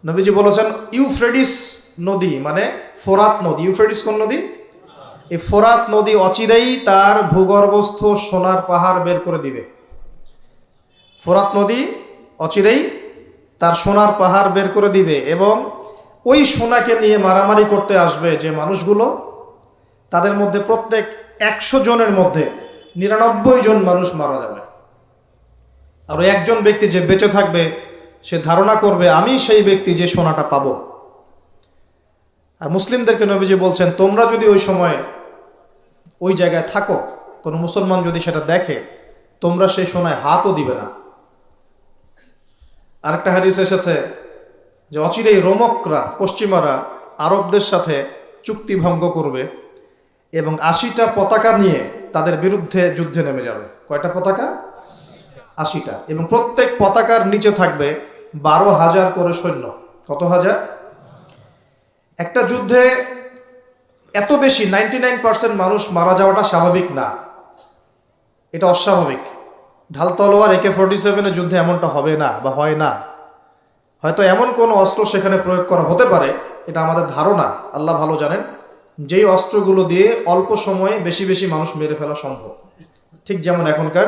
নবীজি বলেছেন ইউফ্রেটিস নদী মানে ফোরাত নদী। ইউফ্রেটিস কোন নদী? এই ফোরাত নদী অচিরেই তার ভূগর্ভস্থ সোনার পাহাড় বের করে দিবে। ফোরাত নদী অচিরেই তার সোনার পাহাড় বের করে দিবে এবং ওই সোনাকে নিয়ে মারামারি করতে আসবে যে মানুষগুলো, তাদের মধ্যে প্রত্যেক 100 জনের মধ্যে 99 জন মানুষ মারা যাবে। আর একজন ব্যক্তি যে বেঁচে থাকবে সে ধারণা করবে আমি সেই ব্যক্তি যে সোনাটা পাবো। আর মুসলিমদেরকে নবীজি বলছেন তোমরা যদি ওই সময় ওই জায়গায় থাকো, কোনো মুসলমান যদি সেটা দেখে, তোমরা সেই সোনায় হাতও দিবে না। আরেকটা হাদিস এসেছে যে অচিরেই রোমকরা, পশ্চিমারা আরবদের সাথে চুক্তি ভঙ্গ করবে এবং 80টা পতাকা নিয়ে তাদের বিরুদ্ধে যুদ্ধে নেমে যাবে। কয়টা পতাকা? 80টা। এবং প্রত্যেক পতাকার নিচে থাকবে 12,000 করে সৈন্য। কত হাজার? একটা যুদ্ধে এত বেশি 99% মানুষ মারা যাওয়াটা স্বাভাবিক না, এটা অস্বাভাবিক। ঢাল তলোয়ার AK-47 যুদ্ধে এমনটা হবে না বা হয় না। হয়তো এমন কোন অস্ত্র সেখানে প্রয়োগ করা হতে পারে, এটা আমাদের ধারণা, আল্লাহ ভালো জানেন, যেই অস্ত্রগুলো দিয়ে অল্প সময়ে বেশি বেশি মানুষ মেরে ফেলা সম্ভব। ঠিক যেমন এখনকার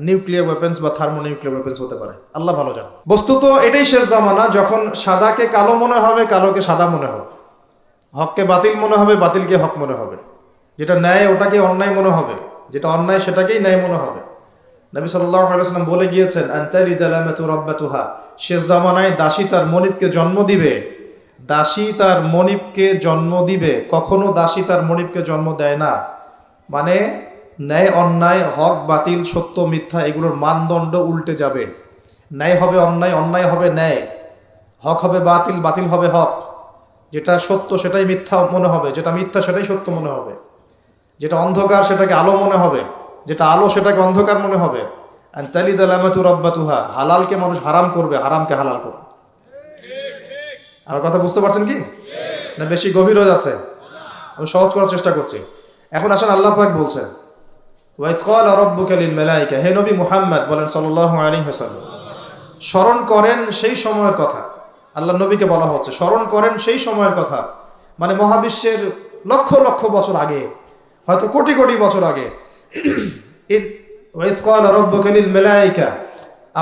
নিউক্লিয়ার ওয়েপেন্স বা থার্মোনিউক্লিয়ার ওয়েপেন্স হতে পারে, আল্লাহ ভালো জানেন। বস্তুত এটাই শেষ জামানা, যখন সাদাকে কালো মনে হবে, কালোকে সাদা মনে হবে, হককে বাতিল মনে হবে, বাতিলকে হক মনে হবে, যেটা ন্যায় ওটাকে অন্যায় মনে হবে, যেটা অন্যায় সেটাকেই ন্যায় মনে হবে। নবী সাল্লাল্লাহু আলাইহি ওয়াসাল্লাম বলে গিয়েছেন আনতালিদা লামাতু রাব্বাতুহা, শেষ জামানায় দাসী তার মনিবকে জন্ম দিবে। দাসী তার মনিবকে জন্ম দিবে, কখনো দাসী তার মনিবকে জন্ম দেয় না। মানে ন্যায় অন্যায়, হক বাতিল, সত্য মিথ্যা, এগুলোর মানদণ্ড উল্টে যাবে। ন্যায় হবে অন্যায়, অন্যায় হবে ন্যায়, হক হবে বাতিল, বাতিল হবে হক। যেটা সত্য সেটাই মিথ্যা মনে হবে, যেটা মিথ্যা সেটাই সত্য মনে হবে, যেটা অন্ধকার সেটাকে আলো মনে হবে, যেটা আলো সেটাকে অন্ধকার মনে হবে। আনতালিদা লামাতু রাব্বাতুহা, হালালকে মানুষ হারাম করবে, হারামকে হালাল করবে। আমার কথা বুঝতে পারছেন কি না? বেশি গভীর হয়ে যাচ্ছে, আমি সহজ করার চেষ্টা করছি। এখন আসেন, আল্লাহ পাক বলছেন ওয়াইজ ক্বালা রাব্বুকা লিল মালায়েকা, হে নবী মুহাম্মদ বলেন সাল্লাল্লাহু আলাইহি ওয়াসাল্লাম, স্মরণ করেন সেই সময়ের কথা। আল্লাহ নবীকে বলা হচ্ছে স্মরণ করেন সেই সময়ের কথা, মানে মহাবিশ্বের লক্ষ লক্ষ বছর আগে, হয়তো কোটি কোটি বছর আগে। ওয়াইজ ক্বালা রাব্বুকা লিল মালায়েকা,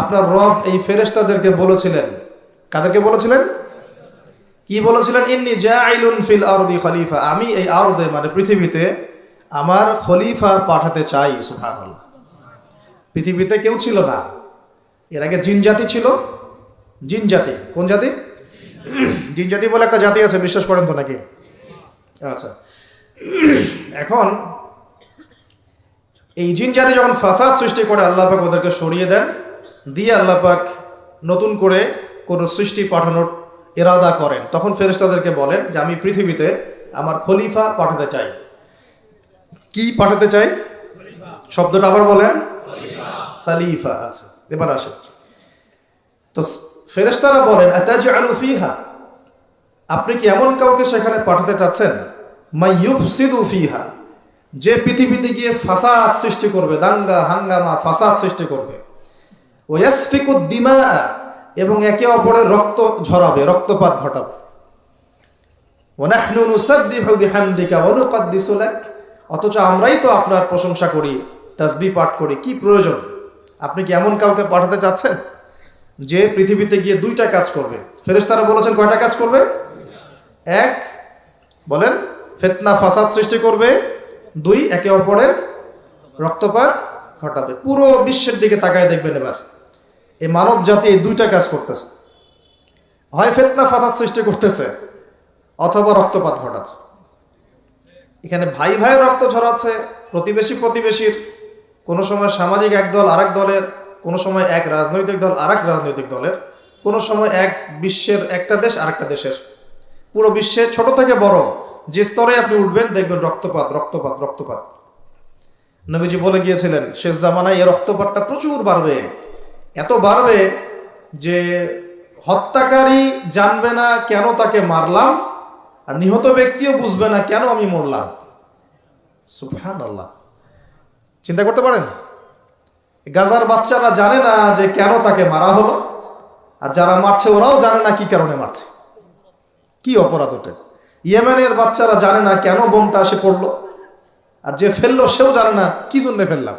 আপনার রব এই ফেরেশতাদেরকে বলেছিলেন। কাদেরকে বলেছিলেন? কি বলেছিলেন? ইন্নী জাইলুন ফিল আরদি খলিফা, আমি এই আরদে মানে পৃথিবীতে আমার খলিফা পাঠাতে চাই। সুবহানাল্লাহ। পৃথিবীতে কেউ ছিল না এর আগে, জিন জাতি ছিল। জিন জাতি, কোন জাতি? জিন জাতি বলে একটা জাতি আছে, বিশ্বাস করেন তো নাকি? আচ্ছা, এখন এই জিন জাতি যখন ফাসাদ সৃষ্টি করে, আল্লাহ পাক ওদেরকে সরিয়ে দেন, দিয়ে আল্লাহ পাক নতুন করে কোনো সৃষ্টি পাঠানোর ইরাদা করেন। তখন ফেরেশতাদেরকে বলেন যে আমি পৃথিবীতে আমার খলিফা পাঠাতে চাই। কি পাঠাতে চাই? শব্দটা আবার বলেন, খলিফা। আচ্ছা, এবার আসে তো ফেরেশতারা বলেন আতাজআলু ফিহা, আপনি কি এমন কাউকে সেখানে পাঠাতে চাচ্ছেন মাই ইউফসিদু ফিহা, যে পৃথিবীতে গিয়ে ফাসাদ সৃষ্টি করবে, দাঙ্গা হাঙ্গামা ফাসাদ সৃষ্টি করবে, ওয়া ইয়াসফিকুদ দিমা, এবং একে অপরের রক্ত ঝরাবে, রক্তপাত ঘটাবে। ওয়া নাহনু নুসাব্বিহু বিহামদিকা ওয়া নুকদ্দিসু লাক, অথচ আমরাই তো আপনার প্রশংসা করি, তাসবিহ পাঠ করি, কি প্রয়োজন? আপনি কি এমন কাউকে পাঠাতে চাচ্ছেন যে পৃথিবীতে গিয়ে 2টা কাজ করবে? ফেরেশতারা বলেছেন কয়টা কাজ করবে? এক, বলেন, ফিতনা ফাসাদ সৃষ্টি করবে, 2, একে অপরের রক্তপাত ঘটাবে। পুরো বিশ্বের দিকে তাকায় দেখবেন এবার, এই মানব জাতি এই 2টা কাজ করতেছে, হয় ফিতনা ফাসাদ সৃষ্টি করতেছে অথবা রক্তপাত ঘটাচ্ছে। এখানে ভাই ভাই রক্ত ঝরাচ্ছে, প্রতিবেশী প্রতিবেশীর, কোনো সময় সামাজিক এক দল আরেক দলের, কোনো সময় এক রাজনৈতিক দল আরেক রাজনৈতিক দলের, কোনো সময় এক বিশ্বের একটা দেশ আরেকটা দেশের। পুরো বিশ্বে ছোট থেকে বড় যে স্তরে আপনি উঠবেন দেখবেন রক্তপাত রক্তপাত রক্তপাত। নবীজি বলে গিয়েছিলেন শেষ জামানায় এই রক্তপাতটা প্রচুর বাড়বে, এত বাড়বে যে হত্যাকারী জানবে না কেন তাকে মারলাম, আর নিহত ব্যক্তিও বুঝবে না কেন আমি মরলাম। সুবহানাল্লাহ, চিন্তা করতে পারেন? গাজার বাচ্চারা জানে না যে কেন তাকে মারা হলো, আর যারা মারছে ওরাও জানে না কি কারণে মারছে। কি অপরাধ ওদের? ইয়েমেনের বাচ্চারা জানে না কেন বোমটা এসে পড়লো, আর যে ফেললো সেও জানে না কি জন্য ফেললাম।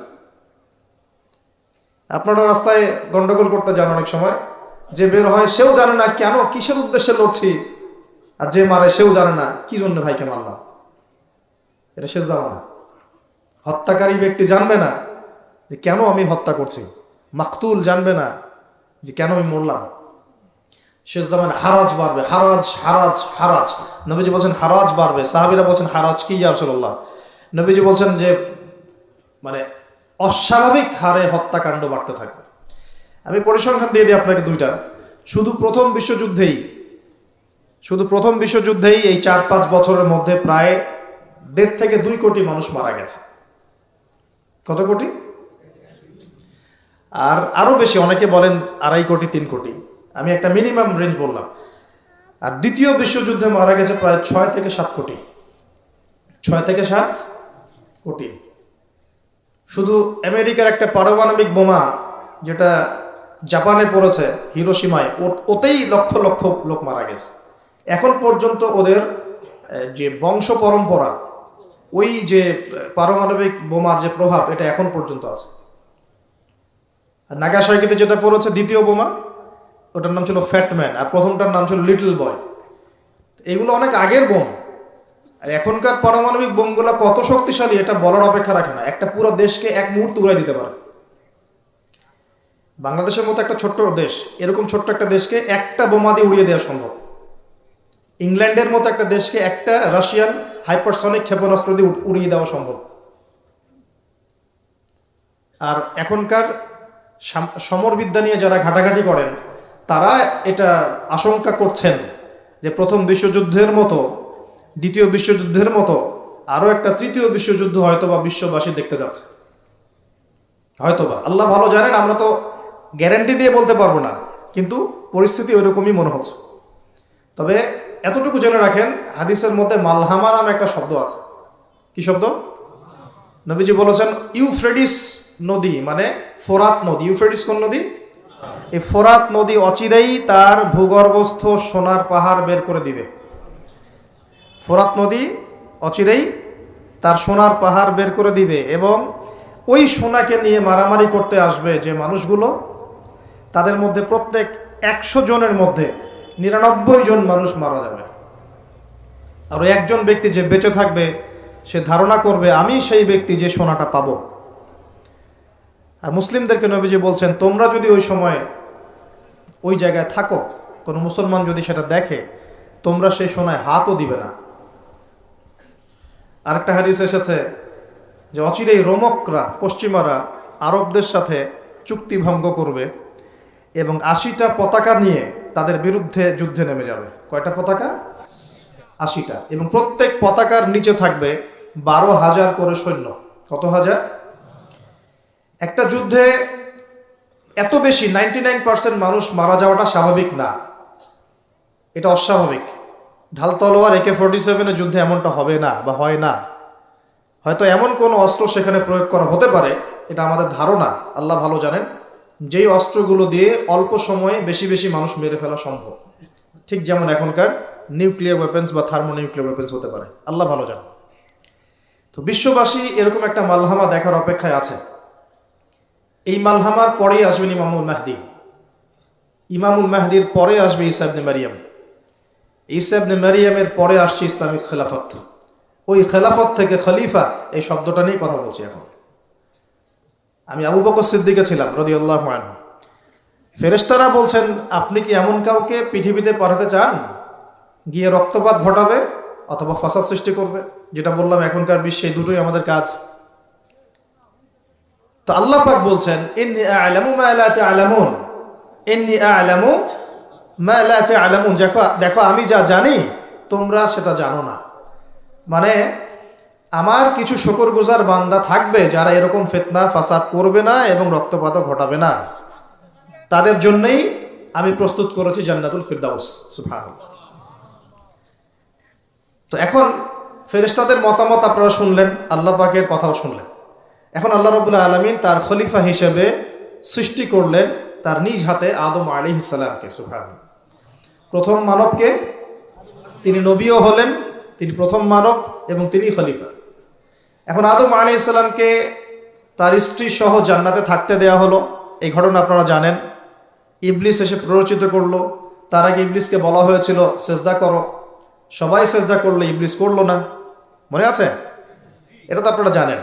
আপনারা রাস্তায় গন্ডগোল করতে যান অনেক সময়, যে বের হয় সেও জানে না কেন, কিসের উদ্দেশ্যে লড়ছি, আর যে মারে সেও জানে না কি জন্য ভাইকে মারলাম। এটা শেষ জামানা। হত্যাকারী ব্যক্তি জানবে না যে কেন আমি হত্যা করছি, মাকতুল জানবে না যে কেন আমি মরলাম। শেষ জামানা হারাজ বাড়বে, হারাজ হারাজ হারাজ। নবীজি বলছেন হারাজ বাড়বে, সাহাবীরা বলছেন হারাজ কি ইয়া রাসূলুল্লাহ? নবীজি বলছেন যে মানে অস্বাভাবিক হারে হত্যাকাণ্ড বাড়তে থাকবে। আমি পরিসংখ্যান দিয়ে দিই আপনাকে দুইটা। শুধু প্রথম বিশ্বযুদ্ধেই এই 4-5 বছরের মধ্যে প্রায় 1.5 থেকে 2 কোটি মানুষ মারা গেছে। কত কোটি? আর আরো বেশি, অনেকে বলেন 2.5 কোটি 3 কোটি, আমি একটা মিনিমাম রেঞ্জ বললাম। আর দ্বিতীয় বিশ্বযুদ্ধে মারা গেছে প্রায় 6 থেকে 7 কোটি। 6 থেকে 7 কোটি। শুধু আমেরিকার একটা পারমাণবিক বোমা যেটা জাপানে পড়েছে হিরোশিমায়, ওতেই লক্ষ লক্ষ লোক মারা গেছে। এখন পর্যন্ত ওদের যে বংশ পরম্পরা, ওই যে পারমাণবিক বোমার যে প্রভাব, এটা এখন পর্যন্ত আছে। আর নাগাসাকিতে যেটা পড়েছে দ্বিতীয় বোমা, ওটার নাম ছিল ফ্যাটম্যান, আর প্রথমটার নাম ছিল লিটল বয়। এগুলো অনেক আগের বোম। আর এখনকার পারমাণবিক বোমগুলো কত শক্তিশালী এটা বলার অপেক্ষা রাখে না। একটা পুরো দেশকে এক মুহূর্তে উড়াই দিতে পারে। বাংলাদেশের মতো একটা ছোট্ট দেশ, এরকম ছোট্ট একটা দেশকে একটা বোমা দিয়ে উড়িয়ে দেওয়া সম্ভব। ইংল্যান্ডের মতো একটা দেশকে একটা রাশিয়ান হাইপারসনিক ক্ষেপণাস্ত্র দিয়ে উড়িয়ে দেওয়া সম্ভব। আর এখনকার সমরবিদ্যা নিয়ে যারা ঘাটাঘাটি করেন, তারা এটা আশঙ্কা করছেন যে প্রথম বিশ্বযুদ্ধের মতো, দ্বিতীয় বিশ্বযুদ্ধের মতো আরো একটা তৃতীয় বিশ্বযুদ্ধ হয়তোবা বিশ্ববাসী দেখতে যাচ্ছে। হয়তোবা, আল্লাহ ভালো জানেন, আমরা তো গ্যারান্টি দিয়ে বলতে পারবো না, কিন্তু পরিস্থিতি ওইরকমই মনে হচ্ছে। তবে এতটুকু জেনে রাখেন, হাদিসের মধ্যে মালহামা নামে একটা শব্দ আছে। কি শব্দ? নবীজি বলেছেন ইউফ্রেটিস নদী, মানে ফোরাত নদী। ইউফ্রেটিস কোন নদী? এই ফোরাত নদী অচিরেই তার ভূগর্ভস্থ সোনার পাহাড় বের করে দিবে। ফোরাত নদী অচিরেই তার সোনার পাহাড় বের করে দিবে, এবং ওই সোনাকে নিয়ে মারামারি করতে আসবে যে মানুষগুলো, তাদের মধ্যে প্রত্যেক 100 জনের মধ্যে 99 জন মানুষ মারা যাবে। আর ওই একজন ব্যক্তি যে বেঁচে থাকবে, সে ধারণা করবে আমি সেই ব্যক্তি যে সোনাটা পাবো। আর মুসলিমদেরকে নবীজি বলছেন, তোমরা যদি ওই সময় ওই জায়গায় থাকো, কোনো মুসলমান যদি সেটা দেখে, তোমরা সেই সোনায় হাতও দিবে না। আরেকটা হাদিস এসেছে যে অচিরেই রোমকরা, পশ্চিমারা আরবদের সাথে চুক্তি ভঙ্গ করবে এবং 80টা পতাকা নিয়ে তাদের বিরুদ্ধে যুদ্ধে নেমে যাবে। কয়টা পতাকা? 80টা। এবং প্রত্যেক পতাকার নিচে থাকবে 12,000 করে সৈন্য। কত হাজার? একটা যুদ্ধে এত বেশি 99% মানুষ মারা যাওয়াটা স্বাভাবিক না, এটা অস্বাভাবিক। ঢাল তলোয়ার AK-47 যুদ্ধে এমনটা হবে না বা হয় না। হয়তো এমন কোন অস্ত্র সেখানে প্রয়োগ করা হতে পারে, এটা আমাদের ধারণা, আল্লাহ ভালো জানেন, যেই অস্ত্রগুলো দিয়ে অল্প সময়ে বেশি বেশি মানুষ মেরে ফেলা সম্ভব। ঠিক যেমন এখনকার নিউক্লিয়ার ওয়েপেন্স বা থার্মোনিউক্লিয়ার ওয়েপেন্স হতে পারে, আল্লাহ ভালো জানেন। তো বিশ্ববাসী এরকম একটা মালহামা দেখার অপেক্ষায় আছে। এই মালহামার পরেই আসবেন ইমামুল মাহদি। ইমামুল মাহদির পরে আসবে ঈসা ইবনে মারিয়াম। ঈসা ইবনে মারিয়ামের পরে আসছে ইসলামিক খেলাফত। ওই খেলাফত থেকে খলিফা, এই শব্দটা নিয়ে কথা বলছি এখন। আমি আবু বকর সিদ্দিকে ছিলাম রাদিয়াল্লাহু আনহু। ফেরেশতারা বলছেন, আপনি কি এমন কাউকে পৃথিবীতে পাঠাতে চান গিয়ে রক্তপাত ঘটাবে অথবা ফাসাদ সৃষ্টি করবে? যেটা বললাম, এখনকার বিশ্বে দুটোই আমাদের কাজ। তো আল্লাহ পাক বলছেন, ইন্নী আ'লামু মা লা তা'লামুন, ইন্নী আ'লামু মা লা তা'লামুন। দেখো আমি যা জানি তোমরা সেটা জানো না। মানে আমার কিছু শুকরগুজার বান্দা থাকবে যারা এরকম ফিতনা ফাসাদ করবে না এবং রক্তপাত ঘটাবে না। তাদের জন্যই আমি প্রস্তুত করেছি জান্নাতুল ফিরদাউস। সুবহানাল্লাহ। তো এখন ফেরেশতাদের মতামত আপনারা শুনলেন, আল্লাহ পাকের কথাও শুনলেন। এখন আল্লাহ রাব্বুল আলামিন তার খলিফা হিসেবে সৃষ্টি করলেন তার নিজ হাতে আদম আলাইহিস সালামকে। সুবহানাল্লাহ। প্রথম মানবকে তিনি নবীও হলেন, তিনি প্রথম মানব এবং তিনি খলিফা। এখন আদম আলাইহিস সালামকে তার স্ত্রী সহ জান্নাতে থাকতে দেয়া হলো, এই ঘটনা আপনারা জানেন। ইবলিস এসে প্ররোচিত করলো। তার আগে ইবলিসকে বলা হয়েছিল সেজদা করো, সবাই সেজদা করলো, ইবলিস করলো না, মনে আছে? এটা তো আপনারা জানেন,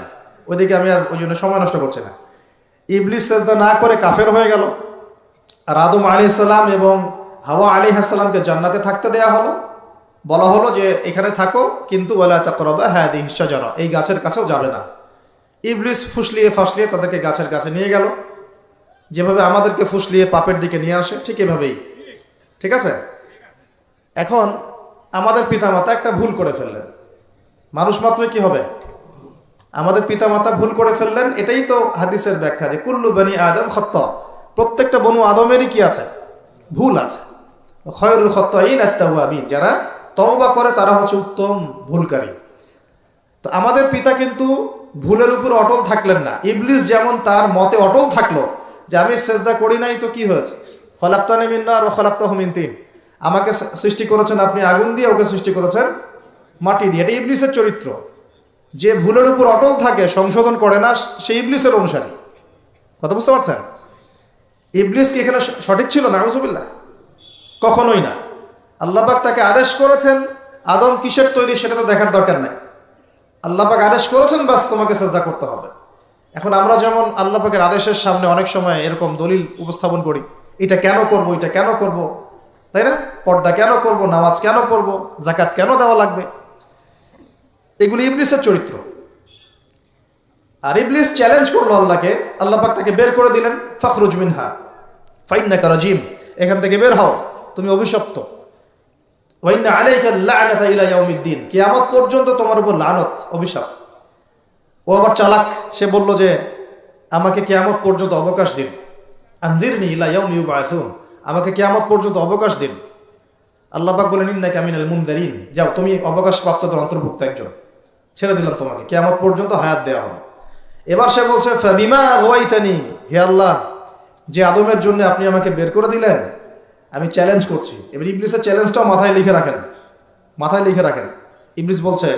ওইদিকে আমি আর ওই জন্য সময় নষ্ট করছি না। ইবলিস সেজদা না করে কাফের হয়ে গেল, আর আদম আলাইহিস সালাম এবং হাওয়া আলাইহিস সালামকে জান্নাতে থাকতে দেয়া হলো। বলা হলো যে এখানে থাকো, কিন্তু ওয়ালা তাকরাবা হাদিহিশ শাজারা, এই গাছের কাছেও যাবে না। ইবলিস ফুসলিয়ে ফাসলিয়ে তাদেরকে গাছের কাছে নিয়ে গেল, যেভাবে আমাদেরকে ফুসলিয়ে পাপের দিকে নিয়ে আসে ঠিক এভাবেই, ঠিক আছে? এখন আমাদের পিতামাতা একটা ভুল করে ফেললেন। মানুষ মাত্রই কি হবে? আমাদের পিতামাতা ভুল করে ফেললেন। এটাই তো হাদিসের ব্যাখ্যা যে কুল্লু বনি আদম খাত্তা, প্রত্যেকটা বনু আদমেরই কি আছে? ভুল আছে। খয়রুল খাত্তাইন আত-তাওয়াবিন, যারা তওবা করে তারা হচ্ছে উত্তম ভুলকারী। তো আমাদের পিতা কিন্তু ভুলের উপর অটল থাকলেন না। ইবলিস যেমন তার মতে অটল থাকলো যে আমি সেজদা করি নাই তো কি হয়েছে, খলাকতানি মিন নার ওয়া খলাকতাহু মিন তিন, আমাকে সৃষ্টি করেছেন আপনি আগুন দিয়ে, ওকে সৃষ্টি করেছেন মাটি দিয়ে। এটা ইবলিসের চরিত্র। যে ভুলের উপর অটল থাকে, সংশোধন করে না, সে ইবলিসের অনুসারী। কথা বুঝতে পারছেন? ইবলিস কি এখানে সঠিক ছিল? নাউজুবিল্লাহ, কখনোই না। আল্লাহ পাক তাকে আদেশ করেছেন, আদম কিসের তৈরি সেটা তো দেখার দরকার নাই। আল্লাহ পাক আদেশ করেছেন, বাস তোমাকে সেজদা করতে হবে। এখন আমরা যেমন আল্লাহ পাকের আদেশের সামনে অনেক সময় এরকম দলিল উপস্থাপন করি, এটা কেন করব, এটা কেন করব, তাই না? পর্দা কেন করব, নামাজ কেন পড়ব, যাকাত কেন দেওয়া লাগবে, এগুলি ইবলিসের চরিত্র। আর ইবলিস চ্যালেঞ্জ করলো আল্লাহকে, আল্লাহ পাক তাকে বের করে দিলেন, ফাখরুজ মিনহা ফাইন্নাকা রাজিম, এখান থেকে বের হও, তুমি অভিশপ্ত। ওয়া ইন্না আলাইকা লা'নাতা ইলা ইয়াউমিদ্দিন, কিয়ামত পর্যন্ত তোমার উপর লানত, অভিশাপ। ও আবার চালাক, সে বলল যে আমাকে কিয়ামত পর্যন্ত অবকাশ দিন, আনজিরনি ইলা ইয়াউমি ইউবআসুন, আমাকে কিয়ামত পর্যন্ত অবকাশ দিন। আল্লাহ পাক বলেন ইন্নাকা মিনাল মুনযারিন, যাও তুমি অবকাশপ্রাপ্তদের অন্তর্ভুক্ত একজন, ছেড়ে দিলাম তোমাকে, কিয়ামত পর্যন্ত হায়াত দেওয়া হবে। এবার সে বলছে ফাবিমা আগওয়াইতানি, হে আল্লাহ, যে আদমের জন্য আপনি আমাকে বের করে দিলেন, আমি চ্যালেঞ্জ করছি। এবার ইবলিসের চ্যালেঞ্জটাও মাথায় লিখে রাখেন, মাথায় লিখে রাখেন। ইবলিস বলছে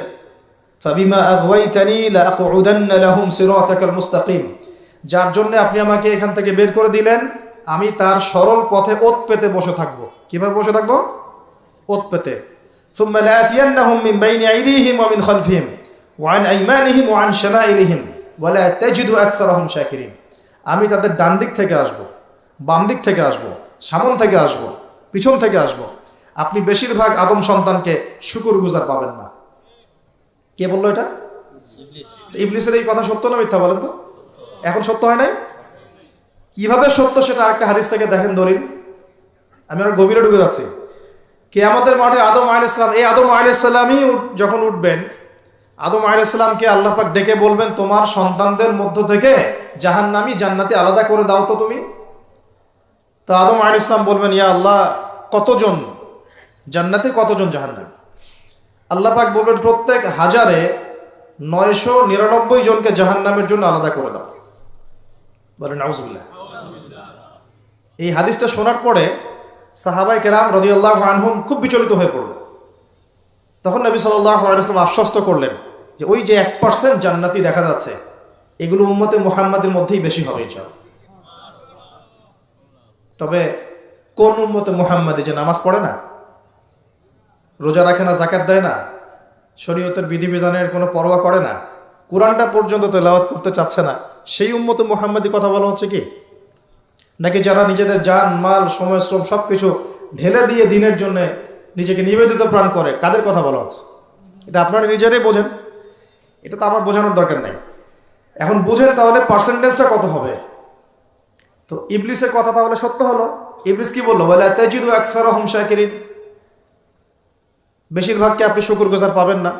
ফাবিমা আগওয়াইতানি লাআকউদান্না লাহুম সিরাতাকাল মুস্তাকিম, যার জন্য আপনি আমাকে এখান থেকে বের করে দিলেন, আমি তার সরল পথে ওত পেতে বসে থাকবো। কিভাবে বসে থাকবো? ওত পেতে। সুম্মা লাআতিয়ান্নাহুম মিন বাইনি আইদিহিম ওয়া মিন খালফিহিম ওয়া আন আইমানিহিম ওয়া আন শামাইলিহিম ওয়া লা তাজিদু আকসারাহুম শাকিরিন, আমি তাদের ডান দিক থেকে আসবো, বাম দিক থেকে আসবো, সামন থেকে আসবো, পিছন থেকে আসবো, আপনি বেশিরভাগ আদম সন্তানকে শুকরগুজার পাবেন না। কে বললো এটা? ইবলিসের এই কথা সত্য না মিথ্যা বলেন তো? এখন সত্য হয় নাই? কিভাবে সত্য সেটা আরেকটা হাদিস থেকে দেখেন, দলিল। আমি আর গভীরে ঢুকে যাচ্ছি। কিয়ামতের মাঠে আদম আলাইহিস সালাম, এই আদম আলাইহিস সালামই যখন উঠবেন, আদম আলাইহিস সালামকে আল্লাহ পাক ডেকে বলবেন তোমার সন্তানদের মধ্য থেকে জাহান্নামী জান্নাতি আলাদা করে দাও তো তুমি। তো আদম আলাইহিস সালাম বলবেন ইয়া আল্লাহ, কতজন জান্নাতি, কতজন জাহান্নামী? আল্লাহ পাক বলবেন প্রত্যেক 1000-এ 999 জনকে জাহান্নামের জন্য আলাদা করে দাও। বলেন নাউজুবিল্লাহ। এই হাদিসটা শোনার পরে সাহাবায়ে কেরাম রাদিয়াল্লাহু আনহুম খুব বিচলিত হয়ে পড়ল। তখন নবী সাল্লাল্লাহু আলাইহি ওয়াসাল্লাম আশ্বস্ত করলেন যে ওই যে 1% জান্নাতি দেখা যাচ্ছে, এগুলো উম্মতে মুহাম্মাদের মধ্যেই বেশি হবে ইনশাআল্লাহ। তবে কোন উম্মতে মুহাম্মাদি যে নামাজ পড়ে না, রোজা রাখে না, যাকাত দেয় না, শরীয়তের বিধিবিধানের কোনো পরোয়া করে না, কোরআনটা পর্যন্ত তেলাওয়াত করতে চাচ্ছে না, সেই উম্মতে মুহাম্মাদি কথা বলা হচ্ছে কি? নাকি যারা নিজেদের জান মাল সময় শ্রম সবকিছু ঢেলে দিয়ে দিনের জন্য নিজেকে নিবেদিত প্রাণ করে, কাদের কথা বলা হচ্ছে? এটা আপনারা নিজেরাই বোঝেন, এটা তো আমার বোঝানোর দরকার নাই। এখন বুঝেন তাহলে পার্সেন্টেজটা কত হবে। তো ইবলিসের কথা তাহলে সত্য হলো। ইবলিস কি বললো? ওয়ালা তাজিদু আকসারাহুম শাকিরিন, বেশিরভাগকে আপনি শুকরগুজার পাবেন না।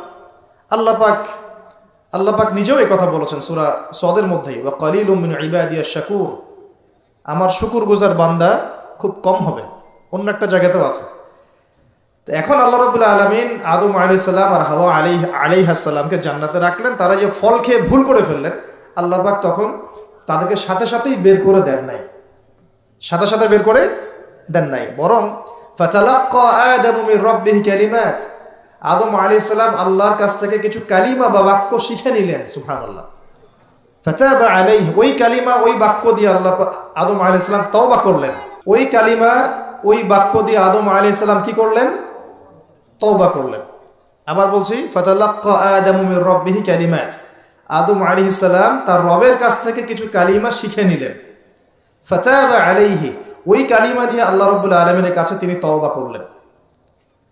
আল্লাহ পাক নিজেও এই কথা বলেছেন সূরা সদের মধ্যেই, ওয়া কালিলুম মিন ইবাদিয়াশ শাকুর, আমার শুকরগুজার বান্দা খুব কম হবে। অন্য একটা জায়গাতেও আছে। তো এখন আল্লাহ রাব্বুল আলামিন আদম আলাইহিস সালাম আর হাওয়া আলাইহিস সালামকে জান্নাতে রাখলেন। তারা যে ফল খেয়ে ভুল করে ফেললেন, আল্লাহ পাক তখন তাদেরকে সাথে সাথেই বের করে দেন নাই, সাথে সাথে বের করে দেন নাই, বরং ফাতালাক্কা আদামু মির রাব্বিহি কালিমাত, আদম আলাইহিস সালাম আল্লাহর কাছ থেকে কিছু কালিমা বা বাক্য শিখে নিলেন। সুবহানাল্লাহ। ফাতাবা আলাইহি, ওই কালিমা ওই বাক্য দিয়ে আল্লাহ আদম আলাইহিস সালাম তওবা করলেন। ওই কালিমা ওই বাক্য দিয়ে আদম আলাইহিস সালাম কি করলেন? তওবা করলেন। আবার বলছি, ফাতালাক্কা আদামু মির রাব্বিহি কালিমাত, আদম আলাইহিস সালাম তার রবের কাছ থেকে কিছু কালিমা শিখে নিলেন। ফাতাবা আলাইহি, ওই কালিমা দিয়ে আল্লাহ রাব্বুল আলামিনের কাছে তিনি তওবা করলেন।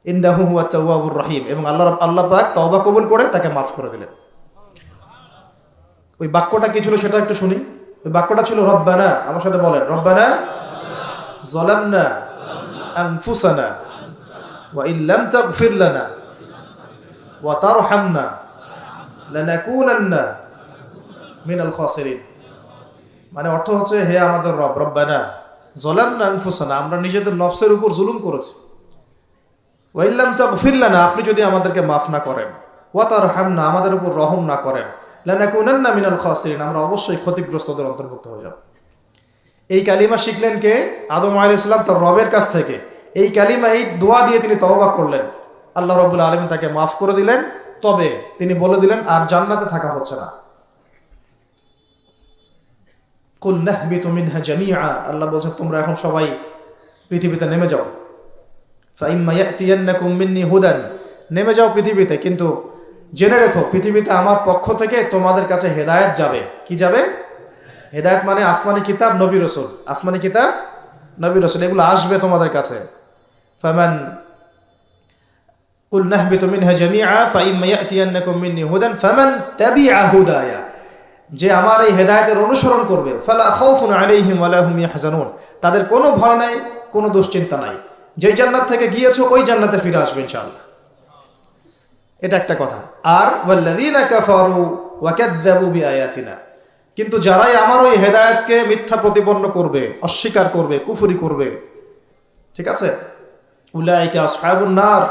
ইন্নাহু হুয়াত তাওয়াবুর রহিম, এবং আল্লাহ পাক তওবা কবুল করে তাকে মাফ করে দিলেন। ওই বাক্যটা কি ছিল সেটা একটু শুনি। ওই বাক্যটা ছিল রব্বানা, আমার সাথে বলেন, রব্বানা যালামনা আনফুসানা ওয়া ইল্লাম তাগফির লানা ওয়া তারহামনা লানাকুনান্না মিনাল খাসিরিন। মানে অর্থ হচ্ছে, হে আমাদের রব, রব্বানা যালামনা আনফুসানা, আমরা নিজেদের নফসের উপর জুলুম করেছি। ওয়া ইল্লাম তাগফির লানা, আপনি যদি আমাদেরকে মাফ না করেন, ওয়া তারহামনা, আমাদের উপর রহম না করেন, লানাকুনান্না মিনাল খাসিরিন, আমরা অবশ্যই ক্ষতিগ্রস্তদের অন্তর্ভুক্ত হয়ে যাব। এই কালিমা শিখলেন কে? আদম আলাইহিস সালাম তার রবের কাছ থেকে। এই কালিমা, এই দোয়া দিয়ে তিনি তওবা করলেন। আল্লাহ রাব্বুল আলামিন তাকে মাফ করে দিলেন। তবে তিনি বলে দিলেন, আর জান্নাতে থাকা হচ্ছে না। কুল নাহবিতু মিনহা জামিআ, আল্লাহ বলেন তোমরা এখন সবাই পৃথিবীতে নেমে যাও। ফাইম্মা ইয়াতিয়ান্নাকুম মিন্নি হুদান, নেমে যাও পৃথিবীতে, কিন্তু জেনে রেখো পৃথিবীতে আমার পক্ষ থেকে তোমাদের কাছে হেদায়েত যাবে। কি যাবে? হেদায়েত মানে আসমানি কিতাব, নবী রাসূল। আসমানি কিতাব, নবী রাসূল, এগুলো আসবে তোমাদের কাছে। ফামান কুল নাহবিতু মিনহা জামিআ ফাইম্মা ইয়াতিয়ান্নাকুম মিন্নি হুদান ফামান তাবিআ হুদায়া, যে আমার এই হেদায়েতের অনুসরণ করবে, ফালা খাউফুন আলাইহিম ওয়ালা হুম ইয়াহজানুন, তাদের কোনো ভয় নাই, কোনো দুশ্চিন্তা নাই। যেই জান্নাত থেকে গিয়েছো ওই জান্নাতে ফিরে আসবে ইনশাআল্লাহ। এটা একটা কথা। আর ওয়াল্লাযীনা কাফারু ওয়া কাযযাবু বিআয়াতিনা, কিন্তু যারাই আমার ওই হেদায়েতকে মিথ্যা প্রতিপন্ন করবে, অস্বীকার করবে, কুফরি করবে, ঠিক আছে, উলাইকা আসহাবুন নার,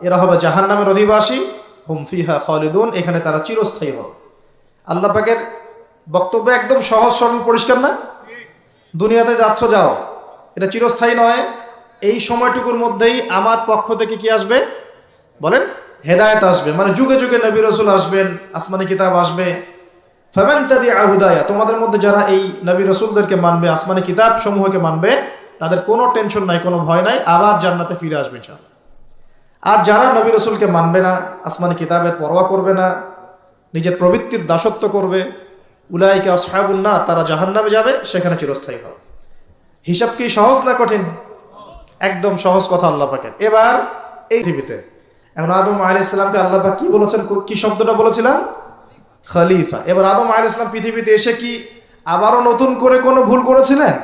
এরা হবে জাহান্নামের অধিবাসী, হুম ফিহা খালিদুন, এখানে তারা চিরস্থায়ী হবে। আল্লাহ পাকের বক্তব্য একদম সহজ সরল পরিষ্কার না? দুনিয়াতে যাচ্ছ যাও, এটা চিরস্থায়ী নয়। এই সময়টুকুর মধ্যেই আমার পক্ষ থেকে কি আসবে বলেন? হেদায়েত আসবে, মানে যুগে যুগে নবী রাসূল আসবেন, আসমানি কিতাব আসবে। ফামান তাবিআ হুদায়া, তোমাদের মধ্যে যারা এই নবী রাসূলদেরকে মানবে, আসমানি কিতাব সমূহকে মানবে, তাদের কোনো টেনশন নাই, কোনো ভয় নাই, আবার জান্নাতে ফিরে আসবে ইনশাআল্লাহ। আর যারা নবী রাসূলকে মানবে না, আসমানি কিতাবের পরোয়া করবে না, নিজের প্রবৃত্তির দাসত্ব করবে, উলাইকা আসহাবুন নার, তারা জাহান্নামে যাবে, সেখানে চিরস্থায়ী হবে। হিসাব কি সহজ না কঠিন? একদম সহজ কথা আল্লাহ পাকের। এবার এই পৃথিবীতে এখন আদম আলাইহিস সালামকে আল্লাহ পাক কি বলেছেন? কি শব্দটা বলেছিলাম? খলিফা। এবার আদম আলাইহিস সালাম পৃথিবীতে এসে কি আবারও নতুন করে কোনো ভুল করেছিলেন?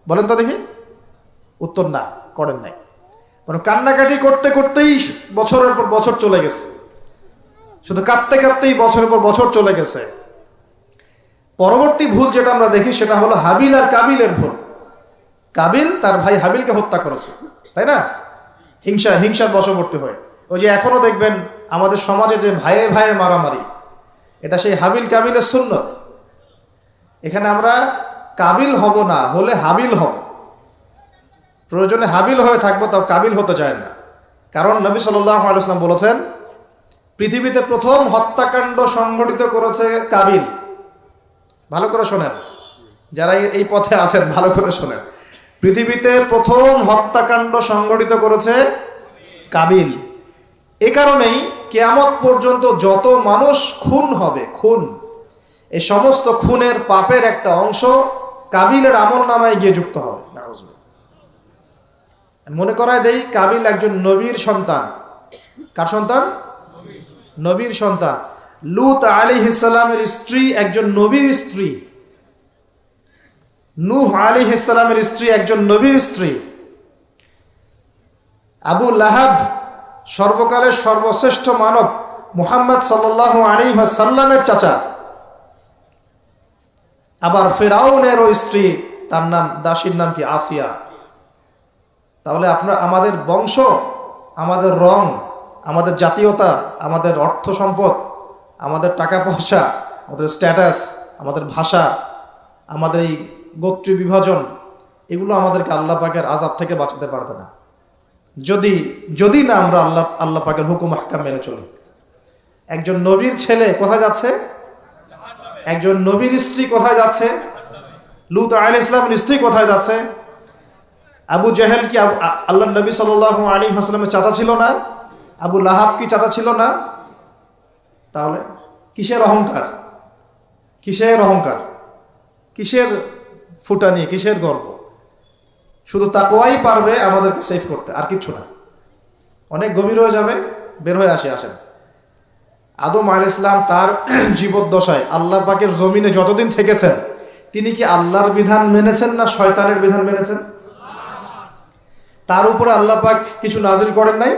বলেন তো দেখি। উত্তর না, করেন নাই। মানে কান্নাকাটি করতে করতেই বছরের পর বছর চলে গেছে, শুধু কাঁদতে কাঁদতেই বছরের পর বছর চলে গেছে। পরবর্তী ভুল যেটা আমরা দেখি সেটা হলো হাবিল আর কাবিলের ভুল। কাবিল তার ভাই হাবিলকে হত্যা করেছে, তাই না? হিংসার বশবর্তী হয়ে। ওই যে এখনো দেখবেন আমাদের সমাজে যে ভাইয়ে ভাইয়ে মারামারি, এটা সেই হাবিল কাবিলের সুন্নত। এখানে আমরা কাবিল হব না, হলে হাবিল হব। প্রয়োজনে হাবিল হয়ে থাকবো, তাও কাবিল হতে চায় না। কারণ নবী সাল্লাল্লাহু আলাইহি ওয়াসাল্লাম বলেছেন, পৃথিবীতে প্রথম হত্যাকাণ্ড সংঘটিত করেছে কাবিল। ভালো করে শোনেন, যারা এই পথে আছেন ভালো করে শোনেন। পৃথিবীতে প্রথম হত্যাকাণ্ড সংঘটিত করেছে কাবিল। এ কারণেই কিয়ামত পর্যন্ত যত মানুষ খুন হবে, খুন, এই সমস্ত খুনের পাপের একটা অংশ কাবিলের আমলনামায় গিয়ে যুক্ত হবে। মনে করায় দেই, কাবিল একজন নবীর সন্তান। কার সন্তান? নবীর সন্তান। লূত আলাইহিস সালামের স্ত্রী একজন নবীর স্ত্রী। নূহ আলাইহিস সালামের স্ত্রী একজন নবীর স্ত্রী। আবু লাহাব সর্বকালের সর্বশ্রেষ্ঠ মানব মুহাম্মদ সাল্লাল্লাহু আলাইহি ওয়াসাল্লামের চাচা। আবার ফেরাউনের ওই স্ত্রী, তার নাম, দাসীর নাম কি? আসিয়া। তাহলে আমাদের বংশ, আমাদের রং, আমাদের জাতীয়তা, আমাদের অর্থ সম্পদ, আমাদের টাকা পয়সা, আমাদের স্ট্যাটাস, আমাদের ভাষা, আমাদের এই গোত্রীয় বিভাজন, এগুলো আমাদেরকে আল্লাহ পাকের আযাব থেকে বাঁচাতে পারবে না। যদি যদি না আমরা আল্লাহ পাকের হুকুম আহকাম মেনে চলি। একজন নবীর ছেলে কোথায় যাচ্ছে? একজন নবীর স্ত্রী কোথায় যাচ্ছে? লূত আলাইহিস সালামের স্ত্রী কোথায় যাচ্ছে? আবু জেহেল কি আল্লাহ নবী সাল্লাল্লাহু আলাইহি ওয়াসাল্লামের চাচা ছিল না? আবু লাহাব কি চাচা ছিল না? তাহলে কিসের অহংকার, কিসের অহংকার, কিসের ফুটানি, কিসের গর্ব? শুধু তাকওয়াই পারবে আমাদেরকে সেভ করতে, আর কিচ্ছু না। অনেক গভীর হয়ে যাবে, বের হয়ে আসেন। আদম আলাইহিস সালাম তার জীবদ্দশায় আল্লাহ পাকের জমিনে যতদিন থেকেছেন, তিনি কি আল্লাহর বিধান মেনেছেন না শয়তানের বিধান মেনেছেন? তার উপরে আল্লাহ পাক কিছু নাজিল করেন নাই?